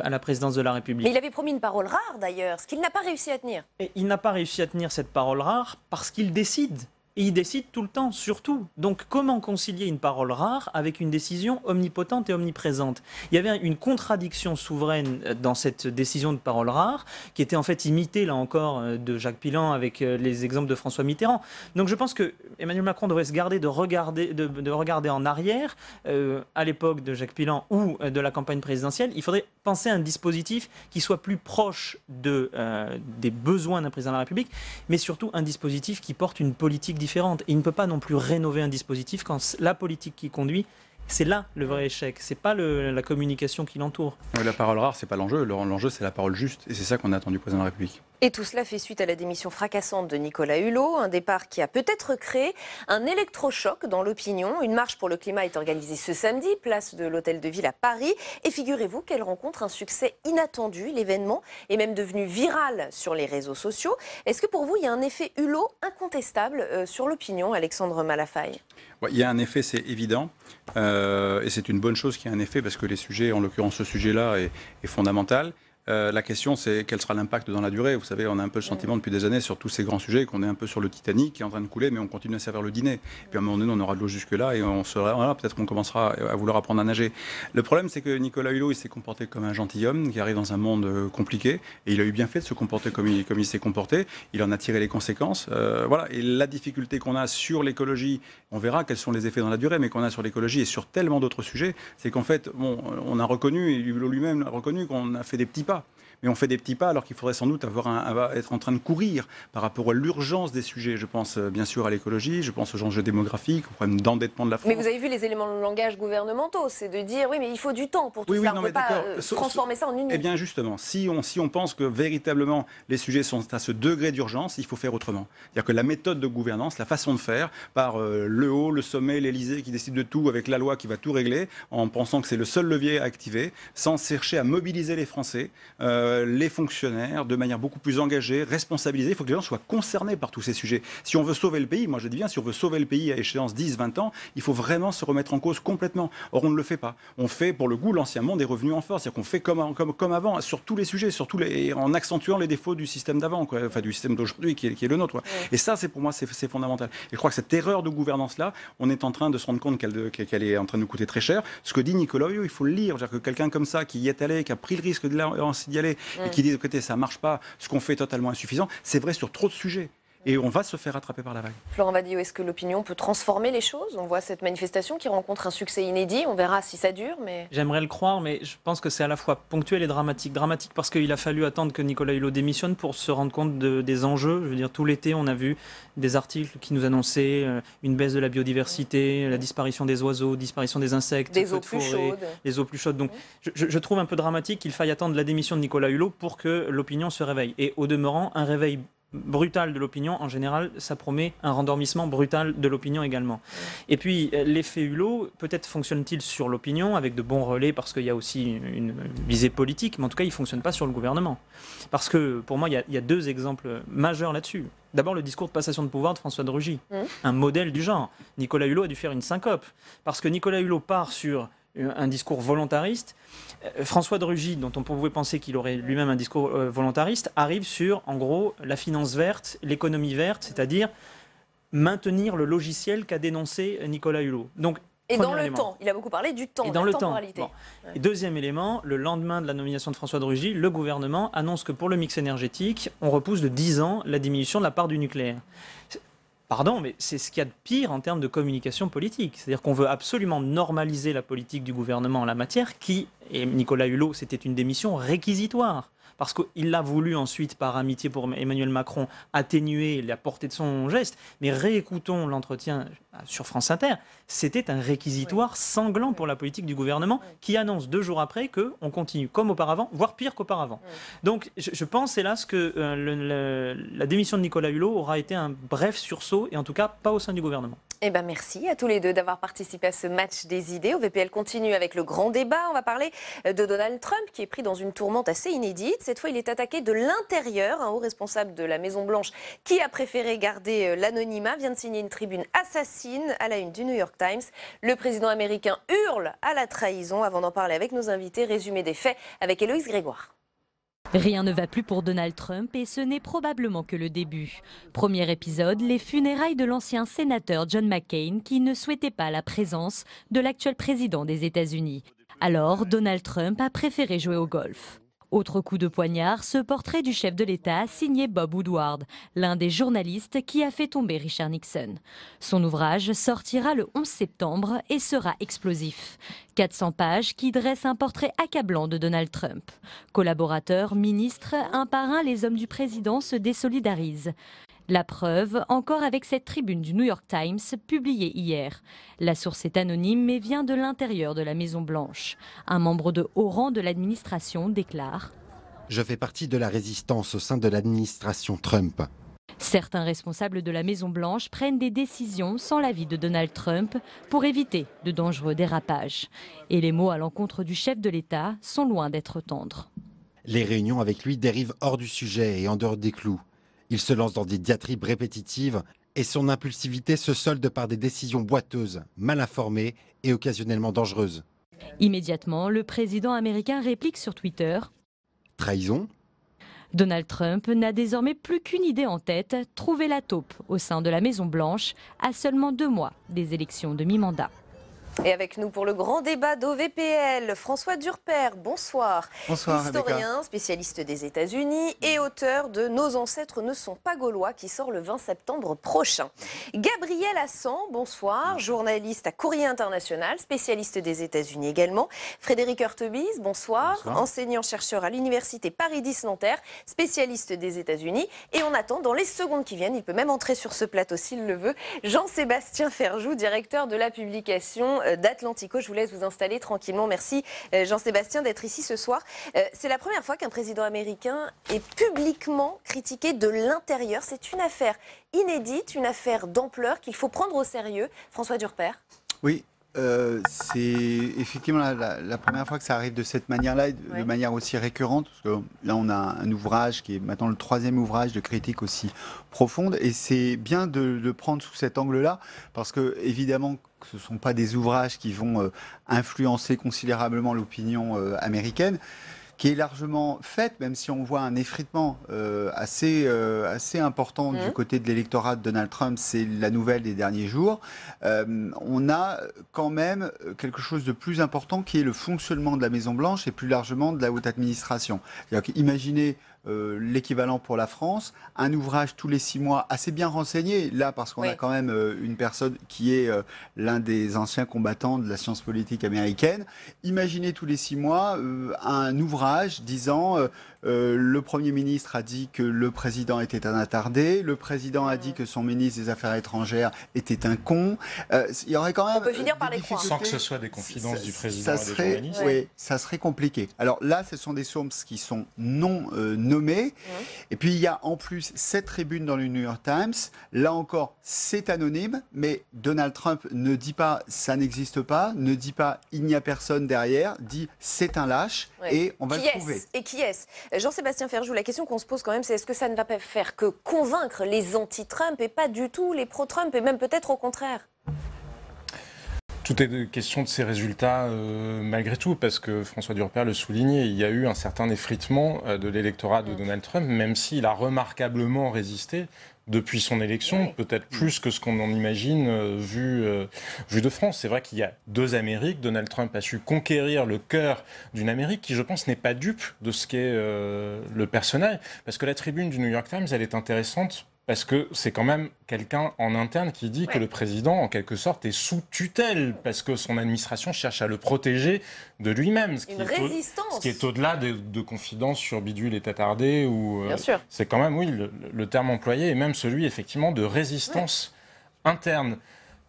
à la présidence de la République. Mais il avait promis une parole rare d'ailleurs, ce qu'il n'a pas réussi à tenir. Et il n'a pas réussi à tenir cette parole rare parce qu'il décide. Et il décide tout le temps, surtout. Donc comment concilier une parole rare avec une décision omnipotente et omniprésente? Il y avait une contradiction souveraine dans cette décision de parole rare, qui était en fait imitée, là encore, de Jacques Pilan avec les exemples de François Mitterrand. Donc je pense que Emmanuel Macron devrait se garder de regarder en arrière, à l'époque de Jacques Pilan ou de la campagne présidentielle. Il faudrait penser à un dispositif qui soit plus proche des besoins d'un président de la République, mais surtout un dispositif qui porte une politique différente. Et il ne peut pas non plus rénover un dispositif quand la politique qui conduit, c'est là le vrai échec, c'est pas la communication qui l'entoure. La parole rare, c'est pas l'enjeu. L'enjeu, c'est la parole juste. Et c'est ça qu'on attend du président de la République. Et tout cela fait suite à la démission fracassante de Nicolas Hulot, un départ qui a peut-être créé un électrochoc dans l'opinion. Une marche pour le climat est organisée ce samedi, place de l'Hôtel de Ville à Paris. Et figurez-vous qu'elle rencontre un succès inattendu. L'événement est même devenu viral sur les réseaux sociaux. Est-ce que pour vous, il y a un effet Hulot incontestable sur l'opinion, Alexandre Malafaille? Ouais, il y a un effet, c'est évident. Et c'est une bonne chose qu'il y ait un effet parce que les sujets, en l'occurrence ce sujet-là, est fondamental. La question, c'est quel sera l'impact dans la durée. Vous savez, on a un peu le sentiment depuis des années sur tous ces grands sujets qu'on est un peu sur le Titanic qui est en train de couler, mais on continue à servir le dîner. Et puis à un moment donné, on aura de l'eau jusque-là et peut-être qu'on commencera à vouloir apprendre à nager. Le problème, c'est que Nicolas Hulot, il s'est comporté comme un gentilhomme qui arrive dans un monde compliqué et il a eu bien fait de se comporter comme il s'est comporté. Il en a tiré les conséquences. Voilà. Et la difficulté qu'on a sur l'écologie, on verra quels sont les effets dans la durée, mais qu'on a sur l'écologie et sur tellement d'autres sujets, c'est qu'en fait, on a reconnu, et Hulot lui-même a reconnu qu'on a fait des petits pas. Mais on fait des petits pas alors qu'il faudrait sans doute être en train de courir par rapport à l'urgence des sujets. Je pense bien sûr à l'écologie, je pense aux enjeux démographiques, au problème d'endettement de la France. Mais vous avez vu les éléments de langage gouvernementaux, c'est de dire oui mais il faut du temps pour tout ça, on ne peut pas transformer ça en une nuit. Eh bien justement, si on pense que véritablement les sujets sont à ce degré d'urgence, il faut faire autrement. C'est-à-dire que la méthode de gouvernance, la façon de faire, par le haut, le sommet, l'Élysée qui décide de tout avec la loi qui va tout régler, en pensant que c'est le seul levier à activer, sans chercher à mobiliser les Français, les fonctionnaires de manière beaucoup plus engagée, responsabilisée. Il faut que les gens soient concernés par tous ces sujets. Si on veut sauver le pays, moi je dis bien, si on veut sauver le pays à échéance 10-20 ans, il faut vraiment se remettre en cause complètement. Or on ne le fait pas. On fait pour le goût l'ancien monde des revenus en force. C'est-à-dire qu'on fait comme avant, sur tous les sujets, en accentuant les défauts du système d'avant, enfin du système d'aujourd'hui qui est le nôtre. Ouais. Et ça, pour moi, c'est fondamental. Et je crois que cette erreur de gouvernance-là, on est en train de se rendre compte qu'elle est en train de nous coûter très cher. Ce que dit Nicolas Hulot, il faut le lire. C'est-à-dire que quelqu'un comme ça, qui y est allé, qui a pris le risque d'y aller, et qui dit écoutez, ça ne marche pas, ce qu'on fait est totalement insuffisant, c'est vrai sur trop de sujets. Et on va se faire attraper par la vague. Florent Badillo, est-ce que l'opinion peut transformer les choses? On voit cette manifestation qui rencontre un succès inédit, on verra si ça dure. Mais j'aimerais le croire, mais je pense que c'est à la fois ponctuel et dramatique. Dramatique parce qu'il a fallu attendre que Nicolas Hulot démissionne pour se rendre compte des enjeux. Je veux dire, tout l'été, on a vu des articles qui nous annonçaient une baisse de la biodiversité, la disparition des oiseaux, disparition des insectes, des eaux plus chaudes. Les eaux plus chaudes. Donc je trouve un peu dramatique qu'il faille attendre la démission de Nicolas Hulot pour que l'opinion se réveille. Et au demeurant, un réveil brutal de l'opinion, en général, ça promet un rendormissement brutal de l'opinion également. Et puis, l'effet Hulot, peut-être fonctionne-t-il sur l'opinion, avec de bons relais, parce qu'il y a aussi une visée politique, mais en tout cas, il ne fonctionne pas sur le gouvernement. Parce que, pour moi, il y a deux exemples majeurs là-dessus. D'abord, le discours de passation de pouvoir de François de Rugy, un modèle du genre. Nicolas Hulot a dû faire une syncope, parce que Nicolas Hulot part sur un discours volontariste. François de Rugy, dont on pouvait penser qu'il aurait lui-même un discours volontariste, arrive sur, en gros, la finance verte, l'économie verte, c'est-à-dire maintenir le logiciel qu'a dénoncé Nicolas Hulot. Donc, et dans le temps, il a beaucoup parlé du temps, de la temporalité. Bon. Ouais. Et deuxième élément, le lendemain de la nomination de François de Rugy, le gouvernement annonce que pour le mix énergétique, on repousse de 10 ans la diminution de la part du nucléaire. Pardon, mais c'est ce qu'il y a de pire en termes de communication politique. C'est-à-dire qu'on veut absolument normaliser la politique du gouvernement en la matière, et Nicolas Hulot, c'était une démission réquisitoire. Parce qu'il l'a voulu ensuite, par amitié pour Emmanuel Macron, atténuer la portée de son geste. Mais réécoutons l'entretien sur France Inter. C'était un réquisitoire sanglant pour la politique du gouvernement qui annonce 2 jours après qu'on continue comme auparavant, voire pire qu'auparavant. Donc je pense, hélas, que la démission de Nicolas Hulot aura été un bref sursaut, et en tout cas pas au sein du gouvernement. Eh ben merci à tous les deux d'avoir participé à ce match des idées. OVPL continue avec le grand débat. On va parler de Donald Trump qui est pris dans une tourmente assez inédite. Cette fois, il est attaqué de l'intérieur. Un haut responsable de la Maison-Blanche qui a préféré garder l'anonymat vient de signer une tribune assassine à la une du New York Times. Le président américain hurle à la trahison. Avant d'en parler avec nos invités, résumé des faits avec Héloïse Grégoire. Rien ne va plus pour Donald Trump et ce n'est probablement que le début. Premier épisode, les funérailles de l'ancien sénateur John McCain qui ne souhaitait pas la présence de l'actuel président des États-Unis. Alors, Donald Trump a préféré jouer au golf. Autre coup de poignard, ce portrait du chef de l'État signé Bob Woodward, l'un des journalistes qui a fait tomber Richard Nixon. Son ouvrage sortira le 11 septembre et sera explosif. 400 pages qui dressent un portrait accablant de Donald Trump. Collaborateurs, ministres, un par un, les hommes du président se désolidarisent. La preuve, encore avec cette tribune du New York Times publiée hier. La source est anonyme mais vient de l'intérieur de la Maison-Blanche. Un membre de haut rang de l'administration déclare « Je fais partie de la résistance au sein de l'administration Trump. » Certains responsables de la Maison-Blanche prennent des décisions sans l'avis de Donald Trump pour éviter de dangereux dérapages. Et les mots à l'encontre du chef de l'État sont loin d'être tendres. Les réunions avec lui dérivent hors du sujet et en dehors des clous. Il se lance dans des diatribes répétitives et son impulsivité se solde par des décisions boiteuses, mal informées et occasionnellement dangereuses. Immédiatement, le président américain réplique sur Twitter « Trahison ?» Donald Trump n'a désormais plus qu'une idée en tête, trouver la taupe au sein de la Maison-Blanche à seulement 2 mois des élections de mi-mandat. Et avec nous pour le grand débat d'OVPL, François Durper, bonsoir. Bonsoir, historien, Rebecca. spécialiste des États-Unis et auteur de Nos ancêtres ne sont pas gaulois, qui sort le 20 septembre prochain. Gabriel Hassan, bonsoir, journaliste à Courrier International, spécialiste des États-Unis également. Frédéric Hurtebise, bonsoir, enseignant-chercheur à l'Université Paris X Nanterre, spécialiste des États-Unis. Et on attend dans les secondes qui viennent, il peut même entrer sur ce plateau s'il le veut, Jean-Sébastien Ferjou, directeur de la publication d'Atlantico. Je vous laisse vous installer tranquillement. Merci Jean-Sébastien d'être ici ce soir. C'est la première fois qu'un président américain est publiquement critiqué de l'intérieur. C'est une affaire inédite, une affaire d'ampleur qu'il faut prendre au sérieux. François Durper. Oui. C'est effectivement la première fois que ça arrive de cette manière-là, de manière aussi récurrente, parce que là on a un ouvrage qui est maintenant le 3e ouvrage de critique aussi profonde, et c'est bien de le prendre sous cet angle-là, parce que évidemment ce ne sont pas des ouvrages qui vont influencer considérablement l'opinion américaine, qui est largement faite, même si on voit un effritement assez important du côté de l'électorat de Donald Trump, c'est la nouvelle des derniers jours. On a quand même quelque chose de plus important qui est le fonctionnement de la Maison-Blanche et plus largement de la haute administration. Imaginez l'équivalent pour la France, un ouvrage tous les 6 mois assez bien renseigné, là parce qu'on a quand même une personne qui est l'un des anciens combattants de la science politique américaine. Imaginez tous les 6 mois un ouvrage disant le Premier ministre a dit que le président était un attardé, le président a dit que son ministre des Affaires étrangères était un con. Il y aurait quand même... On peut finir par les croire. Sans que ce soit des confidences du président et des journalistes. Oui, ça serait compliqué. Alors là, ce sont des sources qui sont non nommées. Et puis, il y a en plus cette tribune dans le New York Times. Là encore, c'est anonyme, mais Donald Trump ne dit pas « ça n'existe pas », ne dit pas « il n'y a personne derrière », dit « c'est un lâche et on va le trouver ». Et qui est-ce ? Jean-Sébastien Ferjou, la question qu'on se pose quand même, c'est est-ce que ça ne va pas faire que convaincre les anti-Trump et pas du tout les pro-Trump, et même peut-être au contraire ? Tout est question de ces résultats malgré tout, parce que François Durper le soulignait, il y a eu un certain effritement de l'électorat de Donald Trump, même s'il a remarquablement résisté depuis son élection, peut-être plus que ce qu'on en imagine vu de France. C'est vrai qu'il y a 2 Amériques. Donald Trump a su conquérir le cœur d'une Amérique qui, je pense, n'est pas dupe de ce qu'est le personnage. Parce que la tribune du New York Times, elle est intéressante parce que c'est quand même quelqu'un en interne qui dit que le président, en quelque sorte, est sous tutelle, parce que son administration cherche à le protéger de lui-même. Ce qui est au-delà de confidences sur bidule et attardé. C'est quand même, oui, le terme employé, et même celui, effectivement, de résistance interne.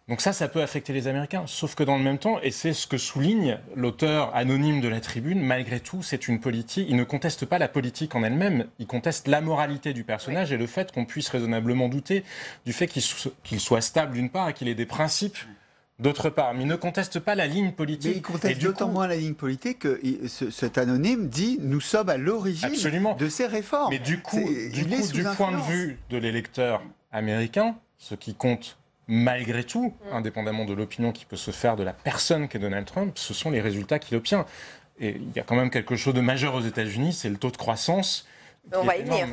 Donc ça peut affecter les Américains. Sauf que dans le même temps, et c'est ce que souligne l'auteur anonyme de la tribune, malgré tout, c'est une politique. Il ne conteste pas la politique en elle-même, il conteste la moralité du personnage et le fait qu'on puisse raisonnablement douter du fait qu'il soit stable d'une part et qu'il ait des principes d'autre part. Mais il ne conteste pas la ligne politique. Mais il conteste d'autant moins la ligne politique que cet anonyme dit « nous sommes à l'origine de ces réformes ». Mais du point de vue de l'électeur américain, ce qui compte malgré tout, indépendamment de l'opinion qui peut se faire de la personne qu'est Donald Trump, ce sont les résultats qu'il obtient. Et il y a quand même quelque chose de majeur aux États-Unis, c'est le taux de croissance. On va y venir.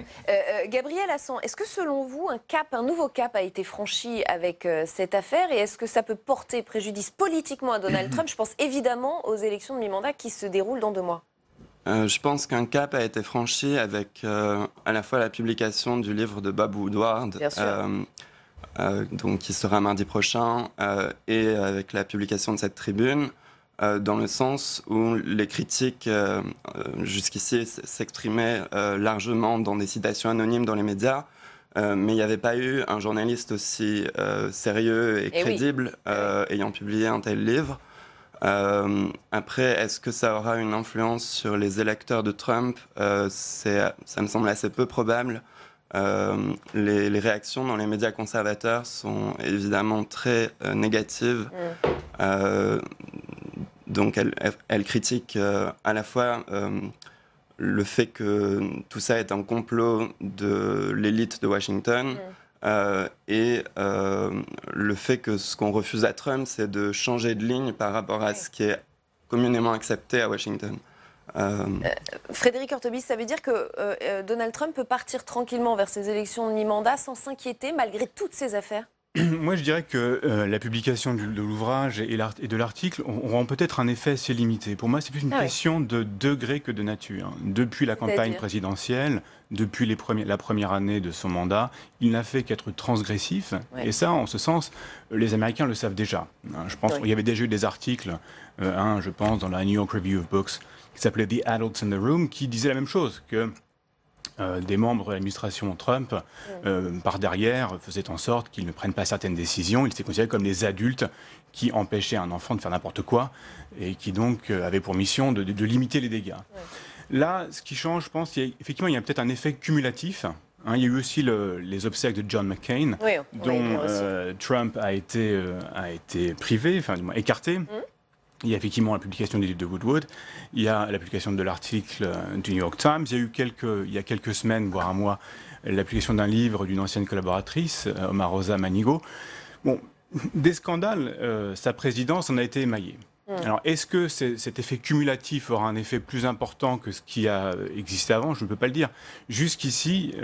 Gabriel Hassan, est-ce que selon vous, un nouveau cap a été franchi avec cette affaire et est-ce que ça peut porter préjudice politiquement à Donald Trump? Je pense évidemment aux élections de mi-mandat qui se déroulent dans 2 mois. Je pense qu'un cap a été franchi avec à la fois la publication du livre de Bob Woodward, donc qui sera mardi prochain, et avec la publication de cette tribune. Dans le sens où les critiques jusqu'ici s'exprimaient largement dans des citations anonymes dans les médias, mais il n'y avait pas eu un journaliste aussi sérieux et crédible ayant publié un tel livre. Après, est-ce que ça aura une influence sur les électeurs de Trump? Ça me semble assez peu probable. Les réactions dans les médias conservateurs sont évidemment très négatives. Donc elle critique à la fois le fait que tout ça est un complot de l'élite de Washington et le fait que ce qu'on refuse à Trump, c'est de changer de ligne par rapport à ce qui est communément accepté à Washington. Frédéric Hurtebise, ça veut dire que Donald Trump peut partir tranquillement vers ses élections de mi-mandat sans s'inquiéter malgré toutes ces affaires? Moi, je dirais que la publication de l'ouvrage et de l'article auront peut-être un effet assez limité. Pour moi, c'est plus une question de degré que de nature. Depuis la campagne présidentielle, depuis la première année de son mandat, il n'a fait qu'être transgressif. Et ça, en ce sens, les Américains le savent déjà. Je pense qu'il y avait déjà eu des articles, je pense, dans la New York Review of Books, qui s'appelait The Adults in the Room, qui disait la même chose, que des membres de l'administration Trump, par derrière, faisaient en sorte qu'ils ne prennent pas certaines décisions. Ils étaient considérés comme des adultes qui empêchaient un enfant de faire n'importe quoi et qui donc avaient pour mission de limiter les dégâts. Là, ce qui change, je pense, effectivement, il y a peut-être un effet cumulatif. Il y a eu aussi les obsèques de John McCain, dont Trump a été privé, enfin, du moins écarté. Il y a effectivement la publication du livre de Woodward, il y a la publication de l'article du New York Times, il y a quelques semaines, voire un mois, la publication d'un livre d'une ancienne collaboratrice, Omarosa Manigault. Bon, des scandales, sa présidence en a été émaillée. Alors, est-ce que cet effet cumulatif aura un effet plus important que ce qui a existé avant? Je ne peux pas le dire. Jusqu'ici,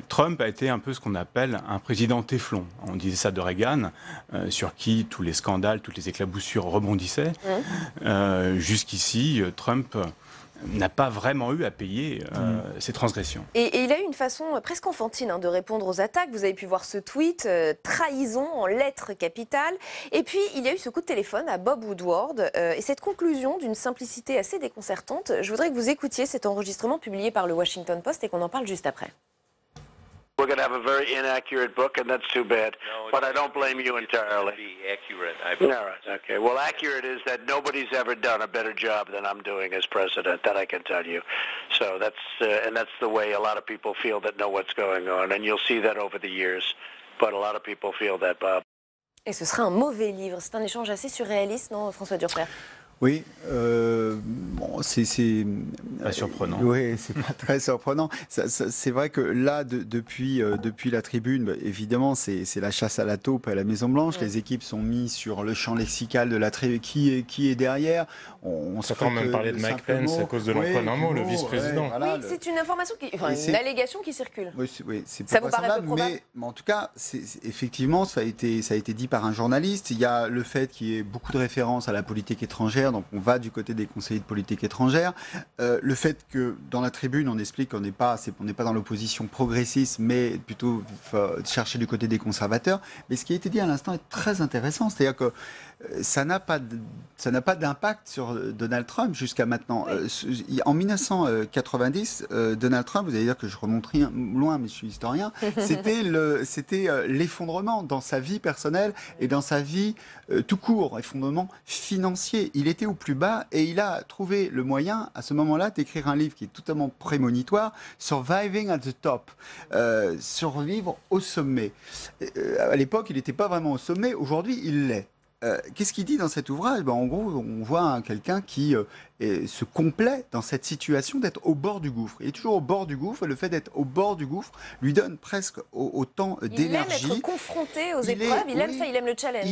Trump a été un peu ce qu'on appelle un président téflon. On disait ça de Reagan, sur qui tous les scandales, toutes les éclaboussures rebondissaient. Jusqu'ici, Trump n'a pas vraiment eu à payer ses transgressions. Et il a eu une façon presque enfantine de répondre aux attaques. Vous avez pu voir ce tweet, trahison en lettres capitales. Et puis, il y a eu ce coup de téléphone à Bob Woodward. Et cette conclusion d'une simplicité assez déconcertante, je voudrais que vous écoutiez cet enregistrement publié par le Washington Post et qu'on en parle juste après. We're going to have a very inaccurate book, and that's too bad. No, but I don't blame you entirely. Be accurate. All right, okay. Well, accurate is that nobody's ever done a better job than I'm doing as president. That I can tell you. So and that's the way a lot of people feel that know what's going on, and you'll see that over the years. But a lot of people feel that, Bob. Et ce sera un mauvais livre. C'est un échange assez surréaliste, non, François Durper? Oui, bon, c'est pas surprenant. Oui, c'est pas très surprenant. C'est vrai que là, depuis la tribune, évidemment, c'est la chasse à la taupe à la Maison Blanche. Les équipes sont mises sur le champ lexical de la tribune. Qui est derrière? On se fait même parler de Mike Pence à cause de l'emploi d'un mot, le vice-président. Oui, c'est une information une allégation qui circule. Oui, c'est ça vous paraît peu probable? Mais en tout cas, effectivement, ça a été dit par un journaliste. Il y a le fait qu'il y ait beaucoup de références à la politique étrangère. Donc on va du côté des conseillers de politique étrangère. Le fait que dans la tribune, on explique qu'on n'est pas dans l'opposition progressiste, mais plutôt chercher du côté des conservateurs. Mais ce qui a été dit à l'instant est très intéressant. C'est-à-dire que ça n'a pas d'impact sur Donald Trump jusqu'à maintenant. En 1990, Donald Trump, vous allez dire que je remonte loin, mais je suis historien, c'était l'effondrement dans sa vie personnelle et dans sa vie tout court, effondrement financier. Il était au plus bas et il a trouvé le moyen, à ce moment-là, d'écrire un livre qui est totalement prémonitoire, Surviving at the Top, survivre au sommet. À l'époque, il n'était pas vraiment au sommet, aujourd'hui, il l'est. Qu'est-ce qu'il dit dans cet ouvrage? En gros, on voit quelqu'un qui se complaît dans cette situation d'être au bord du gouffre. Il est toujours au bord du gouffre, et le fait d'être au bord du gouffre lui donne presque autant d'énergie. Il aime être confronté aux épreuves, il aime ça, il aime le challenge.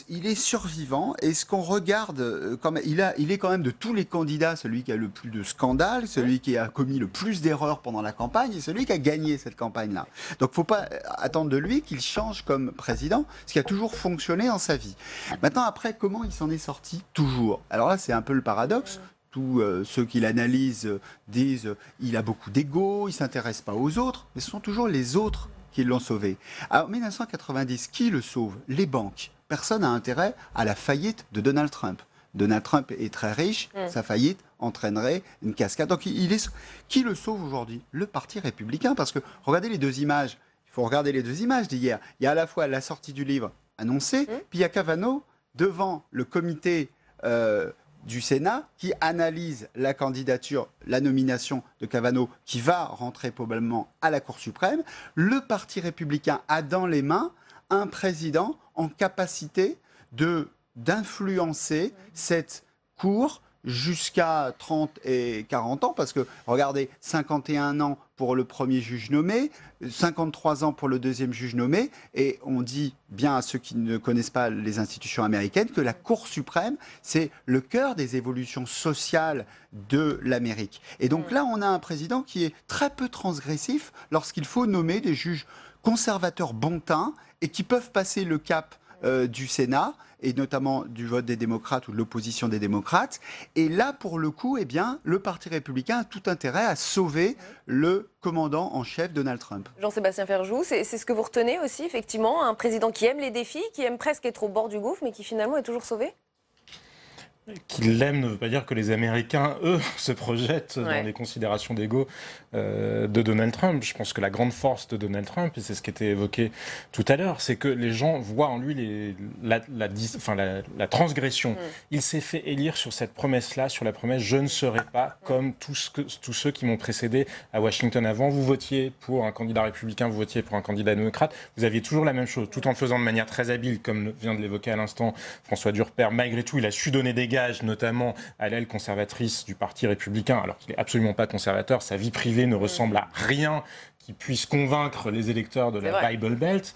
Il est survivant, et ce qu'on regarde, il est quand même de tous les candidats celui qui a le plus de scandales, celui qui a commis le plus d'erreurs pendant la campagne, et celui qui a gagné cette campagne-là. Donc il ne faut pas attendre de lui qu'il change comme président, ce qui a toujours fonctionné dans sa vie. Maintenant, après, comment il s'en est sorti toujours? Alors là, c'est un peu le paradoxe. Tous ceux qui l'analysent disent il a beaucoup d'ego, il ne s'intéresse pas aux autres, mais ce sont toujours les autres qui l'ont sauvé. Alors, en 1990, qui le sauve? Les banques. Personne n'a intérêt à la faillite de Donald Trump. Donald Trump est très riche, sa faillite entraînerait une cascade. Donc, qui le sauve aujourd'hui? Le Parti républicain. Parce que, regardez les deux images. Il faut regarder les deux images d'hier. Il y a à la fois la sortie du livre annoncée, puis il y a Kavanaugh devant le comité du Sénat qui analyse la candidature, la nomination de Kavanaugh qui va rentrer probablement à la Cour suprême. Le Parti républicain a dans les mains un président en capacité d'influencer cette Cour jusqu'à 30 et 40 ans, parce que, regardez, 51 ans pour le premier juge nommé, 53 ans pour le deuxième juge nommé, et on dit bien à ceux qui ne connaissent pas les institutions américaines que la Cour suprême, c'est le cœur des évolutions sociales de l'Amérique. Et donc là, on a un président qui est très peu transgressif lorsqu'il faut nommer des juges conservateurs bon teint et qui peuvent passer le cap du Sénat, et notamment du vote des démocrates ou de l'opposition des démocrates. Et là, pour le coup, eh bien, le Parti républicain a tout intérêt à sauver le commandant en chef Donald Trump. Jean-Sébastien Ferjou, c'est ce que vous retenez aussi, effectivement, un président qui aime les défis, qui aime presque être au bord du gouffre, mais qui finalement est toujours sauvé? Qu'il l'aime ne veut pas dire que les Américains, eux, se projettent dans les considérations d'ego de Donald Trump. Je pense que la grande force de Donald Trump, et c'est ce qui était évoqué tout à l'heure, c'est que les gens voient en lui la transgression. Il s'est fait élire sur cette promesse-là, sur la promesse « je ne serai pas comme tous ceux qui m'ont précédé à Washington avant ». Vous votiez pour un candidat républicain, vous votiez pour un candidat démocrate, vous aviez toujours la même chose, tout en le faisant de manière très habile, comme vient de l'évoquer à l'instant François Durper. Malgré tout, il a su donner des gages, notamment à l'aile conservatrice du Parti républicain, alors qu'il n'est absolument pas conservateur, sa vie privée ne ressemble à rien qui puisse convaincre les électeurs de la Bible Belt,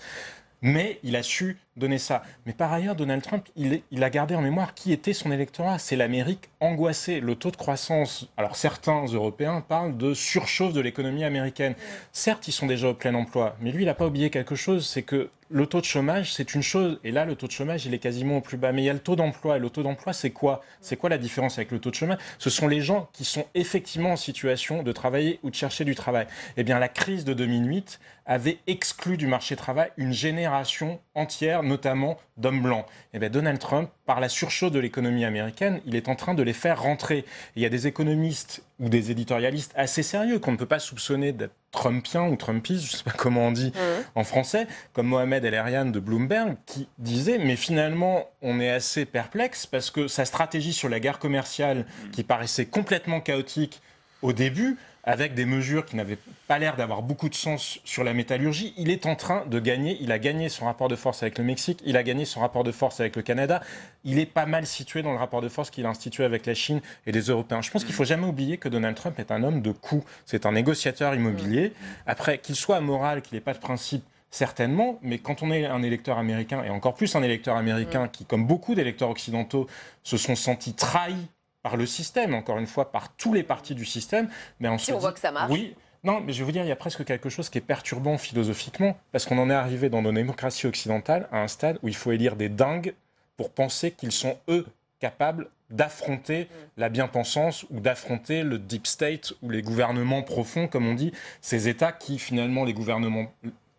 mais il a su donner ça. Mais par ailleurs, Donald Trump, il a gardé en mémoire qui était son électorat. C'est l'Amérique angoissée. Le taux de croissance, alors certains Européens parlent de surchauffe de l'économie américaine. Certes, ils sont déjà au plein emploi, mais lui, il n'a pas oublié quelque chose, c'est que le taux de chômage, c'est une chose, et là, le taux de chômage, il est quasiment au plus bas. Mais il y a le taux d'emploi, et le taux d'emploi, c'est quoi? C'est quoi la différence avec le taux de chômage? Ce sont les gens qui sont effectivement en situation de travailler ou de chercher du travail. Eh bien, la crise de 2008 avait exclu du marché du travail une génération entière, notamment d'hommes blancs. Eh bien, Donald Trump, par la surchauffe de l'économie américaine, il est en train de les faire rentrer. Et il y a des économistes ou des éditorialistes assez sérieux qu'on ne peut pas soupçonner d'être trumpiens ou trumpistes, je ne sais pas comment on dit en français, comme Mohamed El-Erian de Bloomberg, qui disait « mais finalement, on est assez perplexe parce que sa stratégie sur la guerre commerciale, qui paraissait complètement chaotique au début, avec des mesures qui n'avaient pas l'air d'avoir beaucoup de sens sur la métallurgie, il est en train de gagner. Il a gagné son rapport de force avec le Mexique, il a gagné son rapport de force avec le Canada. Il est pas mal situé dans le rapport de force qu'il a institué avec la Chine et les Européens. Je pense qu'il ne faut jamais oublier que Donald Trump est un homme de coups. C'est un négociateur immobilier. Après, qu'il soit amoral, qu'il n'ait pas de principe, certainement, mais quand on est un électeur américain, et encore plus un électeur américain qui, comme beaucoup d'électeurs occidentaux, se sont sentis trahis par le système, encore une fois, par tous les partis du système. Mais on voit que ça marche. Oui, non, mais je vais vous dire, il y a presque quelque chose qui est perturbant philosophiquement, parce qu'on en est arrivé dans nos démocraties occidentales à un stade où il faut élire des dingues pour penser qu'ils sont, eux, capables d'affronter la bien-pensance ou d'affronter le deep state ou les gouvernements profonds, comme on dit, ces États qui, finalement, les gouvernements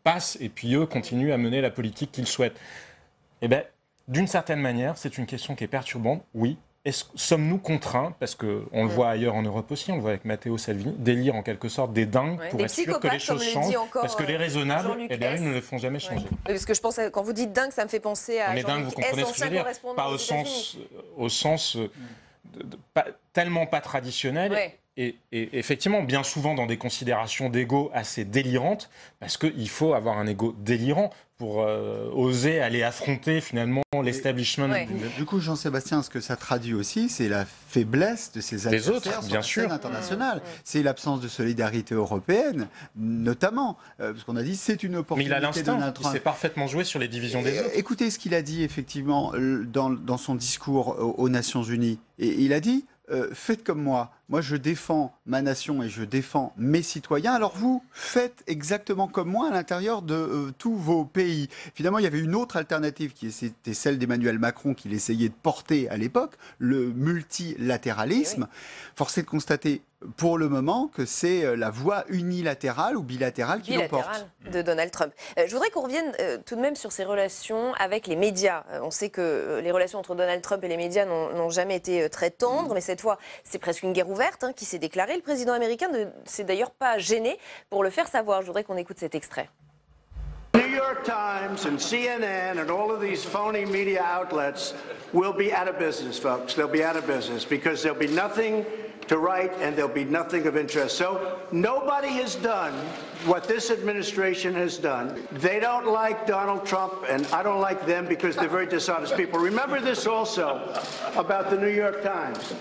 passent et puis eux continuent à mener la politique qu'ils souhaitent. Eh bien, d'une certaine manière, c'est une question qui est perturbante, oui. Sommes-nous contraints, parce qu'on le voit ailleurs en Europe aussi, on le voit avec Matteo Salvini, d'élire en quelque sorte des dingues pour être sûr que les choses changent, parce que les raisonnables, eh bien, ils ne les font jamais changer. Oui, parce que je pense, quand vous dites dingue, ça me fait penser à Jean-Luc Hess, ancien correspondant aux États-Unis. Pas au sens tellement pas traditionnel. et effectivement, bien souvent dans des considérations d'ego assez délirantes, parce qu'il faut avoir un ego délirant pour oser aller affronter finalement l'establishment. Ouais. Du coup, Jean-Sébastien, ce que ça traduit aussi, c'est la faiblesse de ces adversaires autres, sur bien la sûr. scène internationale. C'est l'absence de solidarité européenne, notamment, parce qu'on a dit c'est une Mais opportunité. il a l'instinct, Donald il Trump. sait parfaitement jouer sur les divisions des autres. Écoutez ce qu'il a dit effectivement dans son discours aux Nations Unies. Et il a dit faites comme moi. Moi, je défends ma nation et je défends mes citoyens. Alors vous, faites exactement comme moi à l'intérieur de tous vos pays. Finalement, il y avait une autre alternative qui était celle d'Emmanuel Macron qu'il essayait de porter à l'époque, le multilatéralisme. Oui. Force est de constater pour le moment que c'est la voie unilatérale ou bilatérale qui l'emporte. De Donald Trump. Je voudrais qu'on revienne tout de même sur ses relations avec les médias. On sait que les relations entre Donald Trump et les médias n'ont jamais été très tendres, mais cette fois, c'est presque une guerre ouverte qui s'est déclarée. Le président américain ne s'est d'ailleurs pas gêné pour le faire savoir. Je voudrais qu'on écoute cet extrait. New York Times and CNN and all of these phony media outlets will be out of business, folks. They'll be out of business because there'll be nothing to write and there'll be nothing of interest. So nobody has done what this administration has done. They don't like Donald Trump and I don't like them because they're very dishonest people. Remember this also about the New York Times.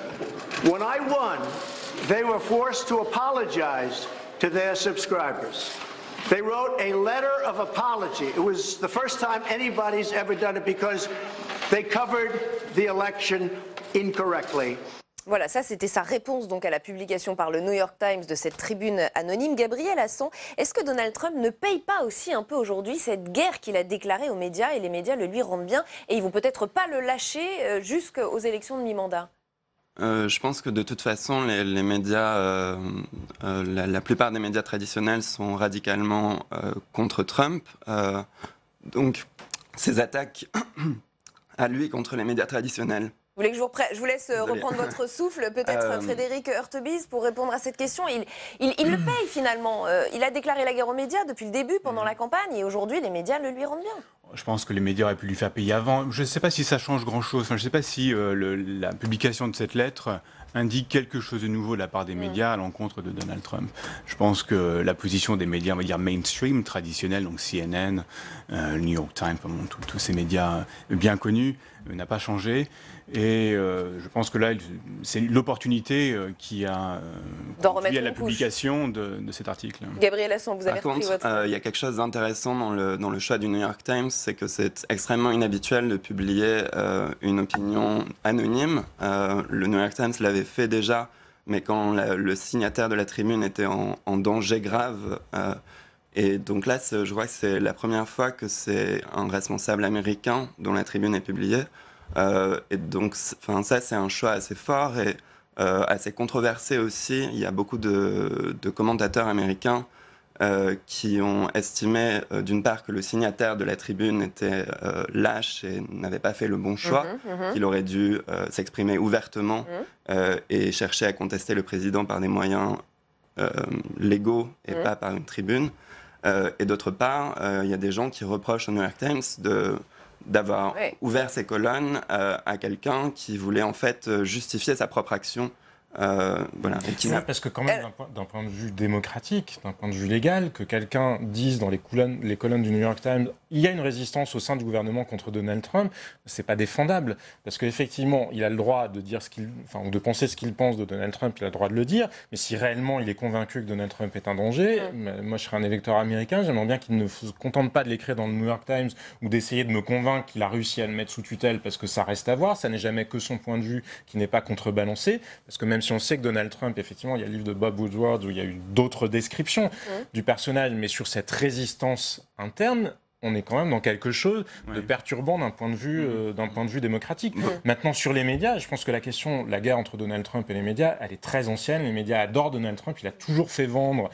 When I won, they were forced to apologize to their subscribers. They wrote a letter of apology. It was the first time anybody's ever done it because they covered the election incorrectly. Voilà, ça c'était sa réponse donc à la publication par le New York Times de cette tribune anonyme. Gabriel Hassan, est-ce que Donald Trump ne paye pas aussi un peu aujourd'hui cette guerre qu'il a déclarée aux médias et les médias le lui rendent bien et ils vont peut-être pas le lâcher jusqu'aux élections de mi-mandat? Je pense que de toute façon, les médias, la plupart des médias traditionnels sont radicalement contre Trump. Donc, ces attaques à lui contre les médias traditionnels. Vous voulez que je vous laisse reprendre votre souffle, peut-être Frédéric Hurtebise, pour répondre à cette question. Il le paye finalement. Il a déclaré la guerre aux médias depuis le début, pendant la campagne, et aujourd'hui, les médias le lui rendent bien. Je pense que les médias auraient pu lui faire payer avant. Je ne sais pas si ça change grand-chose. Enfin, je ne sais pas si la publication de cette lettre indique quelque chose de nouveau de la part des médias à l'encontre de Donald Trump. Je pense que la position des médias, on va dire mainstream, traditionnels, donc CNN, New York Times, tous ces médias bien connus, n'a pas changé. Et je pense que là, c'est l'opportunité qui a conduit à la publication de cet article. Gabriel Hassan, vous avez repris votre... il y a quelque chose d'intéressant dans le choix du New York Times, c'est que c'est extrêmement inhabituel de publier une opinion anonyme. Le New York Times l'avait fait déjà, mais quand le signataire de la tribune était en danger grave. Et donc là, je crois que c'est la première fois que c'est un responsable américain dont la tribune est publiée. Et donc, ça, c'est un choix assez fort et assez controversé aussi. Il y a beaucoup de commentateurs américains qui ont estimé, d'une part, que le signataire de la tribune était lâche et n'avait pas fait le bon choix, qu'il aurait dû s'exprimer ouvertement et chercher à contester le président par des moyens légaux et pas par une tribune. Et d'autre part, il y a des gens qui reprochent au New York Times d'avoir ouvert ses colonnes à quelqu'un qui voulait en fait justifier sa propre action. Voilà. Parce que quand même, d'un point de vue démocratique, d'un point de vue légal, que quelqu'un dise dans les colonnes du New York Times il y a une résistance au sein du gouvernement contre Donald Trump, c'est pas défendable. Parce qu'effectivement, il a le droit de dire ou de penser ce qu'il pense de Donald Trump, il a le droit de le dire, mais si réellement il est convaincu que Donald Trump est un danger, moi je serais un électeur américain, j'aimerais bien qu'il ne se contente pas de l'écrire dans le New York Times ou d'essayer de me convaincre qu'il a réussi à le mettre sous tutelle, parce que ça reste à voir, ça n'est jamais que son point de vue qui n'est pas contrebalancé, parce que même si on sait que Donald Trump, effectivement, il y a le livre de Bob Woodward où il y a eu d'autres descriptions du personnage, mais sur cette résistance interne, on est quand même dans quelque chose de perturbant d'un point de vue démocratique. Maintenant, sur les médias, je pense que la guerre entre Donald Trump et les médias, elle est très ancienne. Les médias adorent Donald Trump. Il a toujours fait vendre,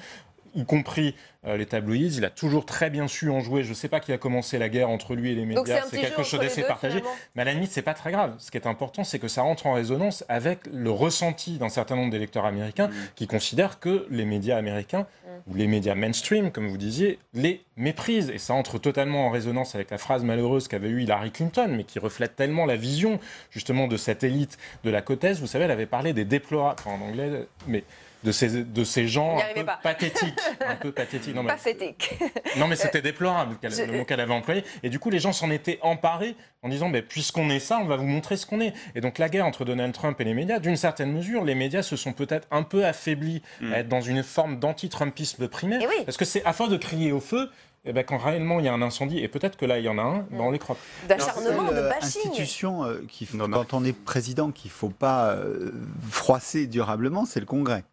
y compris les tabloïds. Il a toujours très bien su en jouer. Je ne sais pas qui a commencé la guerre entre lui et les médias. C'est quelque chose d'assez partagé. Mais à la limite, ce n'est pas très grave. Ce qui est important, c'est que ça rentre en résonance avec le ressenti d'un certain nombre d'électeurs américains qui considèrent que les médias américains, ou les médias mainstream, comme vous disiez, les méprisent. Et ça entre totalement en résonance avec la phrase malheureuse qu'avait eue Hillary Clinton, mais qui reflète tellement la vision, justement, de cette élite de la côte Est. Vous savez, elle avait parlé des déplorables, en anglais, mais de ces gens un peu pathétiques. Un peu pathétiques. Non, Pathétique. Non, mais c'était déplorable, le mot qu'elle avait employé. Et du coup, les gens s'en étaient emparés en disant, puisqu'on est ça, on va vous montrer ce qu'on est. Et donc, la guerre entre Donald Trump et les médias, d'une certaine mesure, les médias se sont peut-être un peu affaiblis à être dans une forme d'anti-Trumpisme primaire. Parce que c'est à force de crier au feu, quand réellement il y a un incendie, et peut-être que là il y en a un, on les croque. D'acharnement, de bashing. Institution quand on est président, qu'il ne faut pas froisser durablement, c'est le Congrès.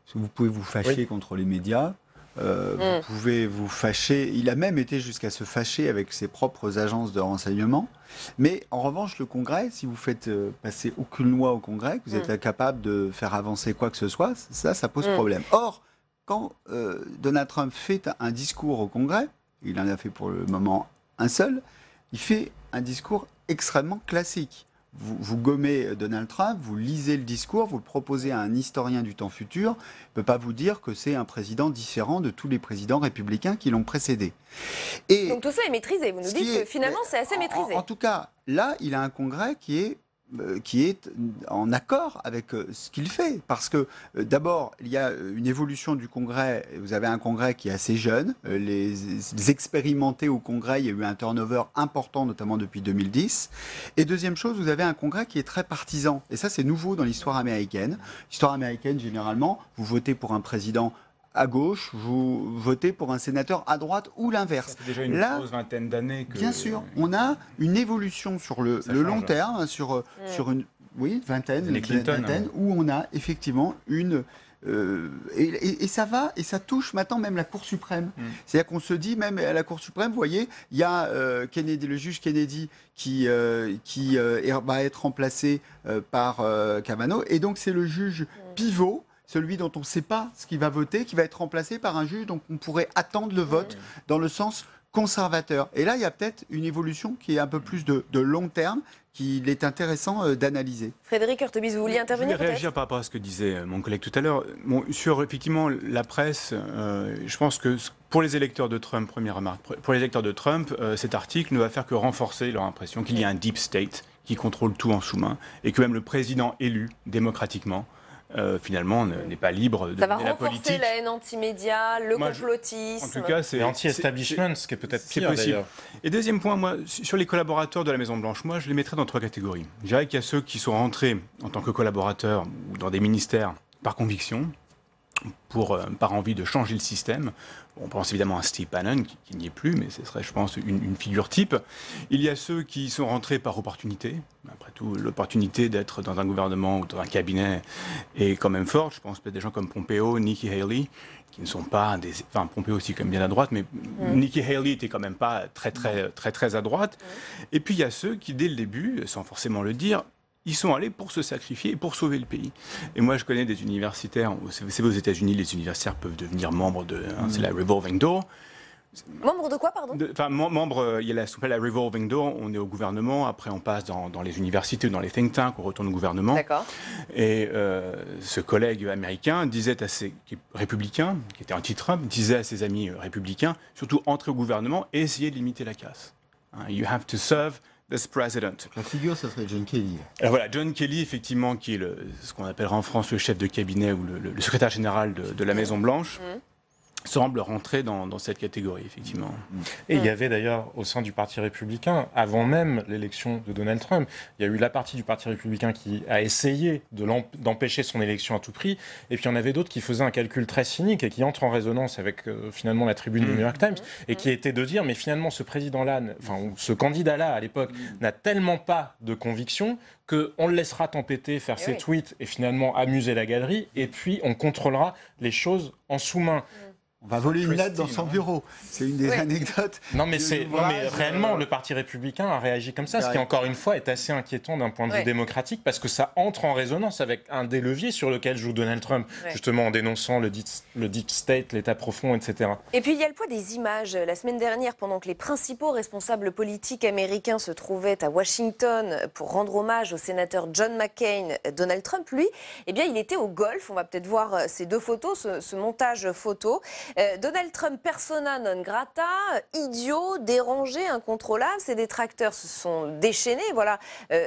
Parce que vous pouvez vous fâcher contre les médias, vous pouvez vous fâcher, il a même été jusqu'à se fâcher avec ses propres agences de renseignement, mais en revanche le Congrès, si vous faites passer aucune loi au Congrès, que vous êtes incapable de faire avancer quoi que ce soit, ça pose problème. Or, quand Donald Trump fait un discours au Congrès, il en a fait pour le moment un seul, il fait un discours extrêmement classique. Vous gommez Donald Trump, vous lisez le discours, vous le proposez à un historien du temps futur, il ne peut pas vous dire que c'est un président différent de tous les présidents républicains qui l'ont précédé. Et donc tout ça est maîtrisé, vous nous dites que finalement c'est assez maîtrisé. En tout cas, là, il a un Congrès qui est en accord avec ce qu'il fait. Parce que d'abord, il y a une évolution du Congrès. Vous avez un Congrès qui est assez jeune. Les expérimentés au Congrès, il y a eu un turnover important, notamment depuis 2010. Et deuxième chose, vous avez un Congrès qui est très partisan. Et ça, c'est nouveau dans l'histoire américaine. L'histoire américaine, généralement, vous votez pour un président à gauche, vous votez pour un sénateur à droite ou l'inverse. Ça fait déjà une grosse vingtaine d'années que... Bien sûr, on a une évolution sur le long terme, sur une vingtaine, où on a effectivement une... et ça va, et ça touche maintenant même la Cour suprême. C'est-à-dire qu'on se dit, même à la Cour suprême, vous voyez, il y a Kennedy, le juge Kennedy qui va être remplacé par Kavanaugh, et donc c'est le juge pivot, celui dont on ne sait pas ce qu'il va voter, qui va être remplacé par un juge dont on pourrait attendre le vote dans le sens conservateur. Et là, il y a peut-être une évolution qui est un peu plus de long terme, qu'il est intéressant d'analyser. Frédéric Hurtebise, vous vouliez intervenir peut-être ? Je voulais réagir par rapport à ce que disait mon collègue tout à l'heure. Sur effectivement la presse, je pense que pour les électeurs de Trump, première remarque, pour les électeurs de Trump, cet article ne va faire que renforcer leur impression qu'il y a un deep state qui contrôle tout en sous-main et que même le président élu démocratiquement finalement n'est pas libre de la politique. Ça va renforcer la haine anti-média, le complotisme. En tout cas, c'est anti-establishment, ce qui est peut-être pire d'ailleurs. Et deuxième point, moi, sur les collaborateurs de la Maison-Blanche, moi, je les mettrais dans trois catégories. Je dirais qu'il y a ceux qui sont rentrés en tant que collaborateurs ou dans des ministères par conviction, par envie de changer le système. On pense évidemment à Steve Bannon, qui n'y est plus, mais ce serait, je pense, une figure type. Il y a ceux qui sont rentrés par opportunité. Après tout, l'opportunité d'être dans un gouvernement ou dans un cabinet est quand même forte. Je pense peut-être des gens comme Pompeo, Nikki Haley, qui ne sont pas des... Enfin, Pompeo aussi quand même bien à droite, mais Nikki Haley était quand même pas très à droite. Et puis il y a ceux qui, dès le début, sans forcément le dire, ils sont allés pour se sacrifier et pour sauver le pays. Et moi, je connais des universitaires, c'est aux États-Unis, les universitaires peuvent devenir membres de... c'est la Revolving Door. Membre de quoi, pardon ? Enfin, membre, il y a ce qu'on appelle la Revolving Door, on est au gouvernement, après on passe dans les universités, dans les think tanks, on retourne au gouvernement. D'accord. Et ce collègue américain disait qui est républicain, qui était anti-Trump, disait à ses amis républicains, surtout entrer au gouvernement et essayer de limiter la casse. You have to serve this president. La figure, ça serait John Kelly. Alors voilà, John Kelly, effectivement, qui est ce qu'on appellera en France le chef de cabinet ou le secrétaire général de la Maison-Blanche, semble rentrer dans cette catégorie, effectivement. Et il y avait d'ailleurs, au sein du Parti républicain, avant même l'élection de Donald Trump, il y a eu la partie du Parti républicain qui a essayé d'empêcher son élection à tout prix, et puis il y en avait d'autres qui faisaient un calcul très cynique et qui entrent en résonance avec finalement la tribune du New York Times, et qui était de dire, mais finalement ce président-là, enfin ce candidat-là à l'époque, n'a tellement pas de conviction qu'on le laissera tempêter, faire ses tweets et finalement amuser la galerie, et puis on contrôlera les choses en sous-main. On va voler une lettre dans son bureau. C'est une des anecdotes. Non, mais réellement, le Parti républicain a réagi comme ça, ce qui, encore une fois, est assez inquiétant d'un point de vue démocratique, parce que ça entre en résonance avec un des leviers sur lequel joue Donald Trump, justement en dénonçant le deep state, l'État profond, etc. Et puis, il y a le poids des images. La semaine dernière, pendant que les principaux responsables politiques américains se trouvaient à Washington pour rendre hommage au sénateur John McCain, Donald Trump, lui, eh bien, il était au golf. On va peut-être voir ces deux photos, ce montage photo. Donald Trump, persona non grata, idiot, dérangé, incontrôlable. Ses détracteurs se sont déchaînés. Voilà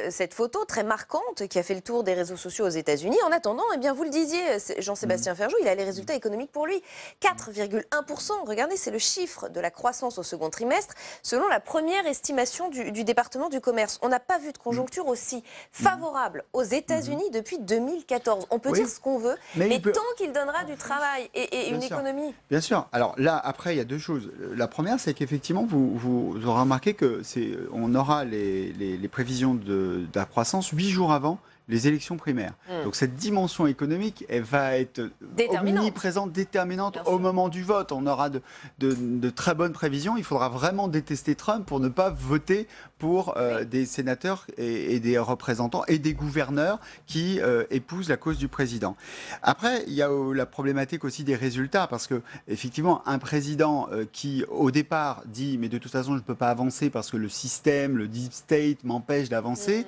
cette photo très marquante qui a fait le tour des réseaux sociaux aux États-Unis. En attendant, eh bien, vous le disiez, Jean-Sébastien Ferjou, il a les résultats économiques pour lui. 4,1%. Regardez, c'est le chiffre de la croissance au second trimestre, selon la première estimation du département du commerce. On n'a pas vu de conjoncture aussi favorable aux États-Unis depuis 2014. On peut dire ce qu'on veut, mais tant qu'il donnera du travail et une économie. Bien sûr. Alors là, après, il y a deux choses. La première, c'est qu'effectivement, vous aurez remarqué qu'on aura les prévisions de la croissance 8 jours avant les élections primaires. Donc cette dimension économique, elle va être omniprésente, déterminante au moment du vote. On aura de très bonnes prévisions. Il faudra vraiment détester Trump pour ne pas voter pour des sénateurs et des représentants et des gouverneurs qui épousent la cause du président. Après, il y a la problématique aussi des résultats, parce que effectivement, un président qui, au départ, dit « mais de toute façon, je ne peux pas avancer parce que le système, le deep state m'empêche d'avancer »,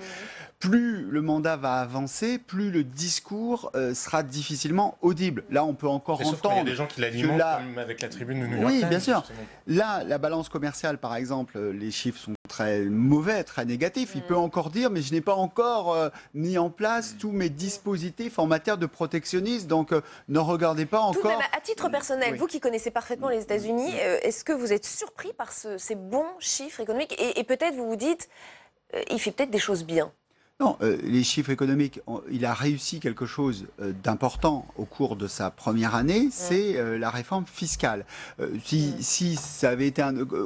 plus le mandat va avancer, plus le discours sera difficilement audible. Là, on peut encore entendre... Il y a des gens qui l'alimentent, comme avec la tribune de New York Times. Oui, bien sûr. Justement. Là, la balance commerciale, par exemple, les chiffres sont très mauvais, très négatifs. Il peut encore dire, mais je n'ai pas encore mis en place tous mes dispositifs en matière de protectionnisme, donc ne regardez pas encore... Tout de même, à titre personnel, vous qui connaissez parfaitement les États-Unis, est-ce que vous êtes surpris par ces bons chiffres économiques et peut-être vous vous dites, il fait peut-être des choses bien? Non, les chiffres économiques, il a réussi quelque chose d'important au cours de sa première année, c'est la réforme fiscale. Si ça avait été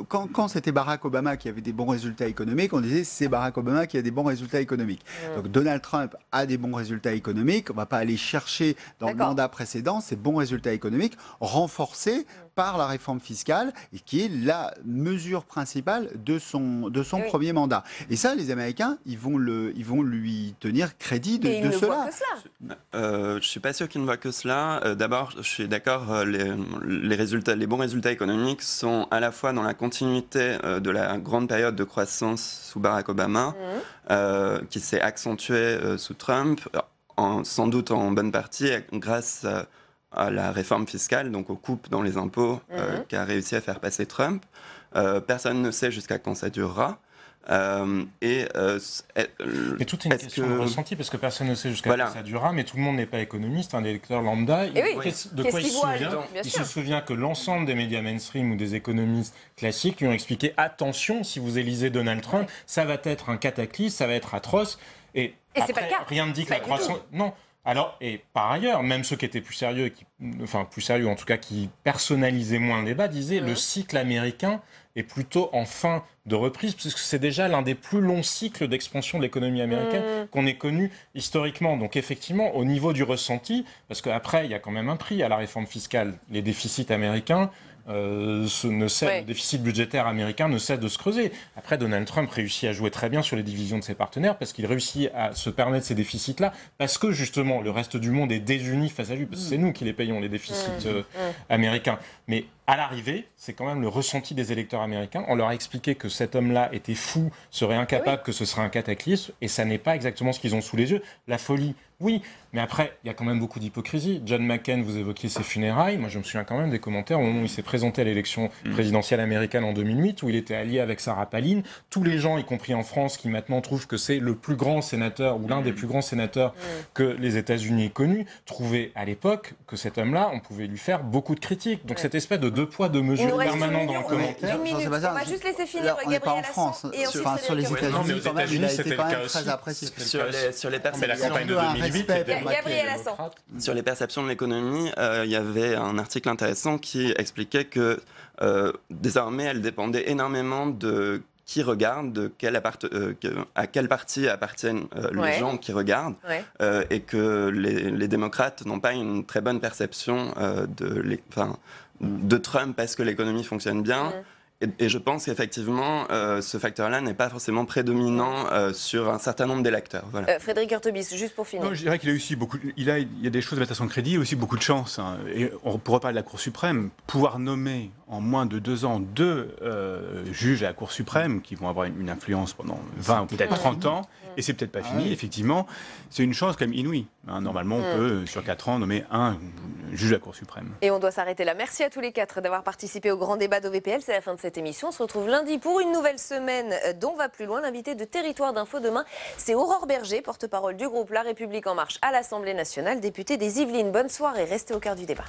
quand c'était Barack Obama qui avait des bons résultats économiques, on disait c'est Barack Obama qui a des bons résultats économiques. Donc Donald Trump a des bons résultats économiques, on ne va pas aller chercher dans le mandat précédent ces bons résultats économiques renforcés par la réforme fiscale, et qui est la mesure principale de son premier mandat. Et ça, les Américains, ils vont lui tenir crédit de cela. Je ne suis pas sûr qu'ils ne voient que cela. D'abord, je suis d'accord, les bons résultats économiques sont à la fois dans la continuité de la grande période de croissance sous Barack Obama, qui s'est accentuée sous Trump, sans doute en bonne partie grâce à la réforme fiscale, donc aux coupes dans les impôts qu'a réussi à faire passer Trump. Personne ne sait jusqu'à quand ça durera. Mais tout est une question de ressenti, parce que personne ne sait jusqu'à quand ça durera, mais tout le monde n'est pas économiste, un électeur lambda. De quoi il se souvient? Il se souvient que l'ensemble des médias mainstream ou des économistes classiques lui ont expliqué « Attention, si vous élisez Donald Trump, ça va être un cataclysme, ça va être atroce. » Et après, c'est pas le cas. Rien ne dit que la croissance... Non. Alors, et par ailleurs, même ceux qui étaient plus sérieux, plus sérieux en tout cas, qui personnalisaient moins le débat, disaient le cycle américain est plutôt en fin de reprise, puisque c'est déjà l'un des plus longs cycles d'expansion de l'économie américaine qu'on ait connu historiquement. Donc effectivement, au niveau du ressenti, parce qu'après, il y a quand même un prix à la réforme fiscale, les déficits américains, le déficit budgétaire américain ne cesse de se creuser. Après, Donald Trump réussit à jouer très bien sur les divisions de ses partenaires parce qu'il réussit à se permettre ces déficits-là, parce que justement le reste du monde est désuni face à lui, parce que c'est nous qui les payons, les déficits américains. Mais à l'arrivée, c'est quand même le ressenti des électeurs américains. On leur a expliqué que cet homme-là était fou, serait incapable, que ce serait un cataclysme, et ça n'est pas exactement ce qu'ils ont sous les yeux. La folie, oui, mais après, il y a quand même beaucoup d'hypocrisie. John McCain, vous évoquiez ses funérailles. Moi, je me souviens quand même des commentaires au moment où il s'est présenté à l'élection présidentielle américaine en 2008, où il était allié avec Sarah Palin. Tous les gens, y compris en France, qui maintenant trouvent que c'est le plus grand sénateur, ou l'un des plus grands sénateurs que les États-Unis aient connus, trouvaient à l'époque que cet homme-là, on pouvait lui faire beaucoup de critiques. Donc cette espèce de deux poids, deux mesures permanent dans le commentaire. On va juste laisser finir on n'est pas en France. Sur les États-Unis, quand même, il a été quand même très apprécié. Sur les perceptions de 2008, sur les perceptions de l'économie, il y avait un article intéressant qui expliquait que désormais, elle dépendait énormément de qui regarde, à quel parti appartiennent les gens qui regardent, et que les démocrates n'ont pas une très bonne perception de Trump parce que l'économie fonctionne bien. Et je pense qu'effectivement, ce facteur-là n'est pas forcément prédominant sur un certain nombre d'électeurs. Voilà. Frédéric Urtebis, juste pour finir. Non, je dirais qu'il a aussi beaucoup. Il y a des choses à mettre à son crédit, et aussi beaucoup de chance. Hein. Et on pourrait parler de la Cour suprême. Pouvoir nommer en moins de 2 ans 2 juges à la Cour suprême qui vont avoir une influence pendant 20 ou peut-être 30 ans, et c'est peut-être pas fini, effectivement, c'est une chance quand même inouïe. Hein. Normalement, on peut, sur 4 ans, nommer un juge de la Cour suprême. Et on doit s'arrêter là. Merci à tous les 4 d'avoir participé au grand débat d'OVPL. C'est la fin de cette émission. On se retrouve lundi pour une nouvelle semaine d'On va plus loin. L'invité de Territoire d'Info demain, c'est Aurore Berger, porte-parole du groupe La République En Marche à l'Assemblée nationale, députée des Yvelines. Bonne soirée, restez au cœur du débat.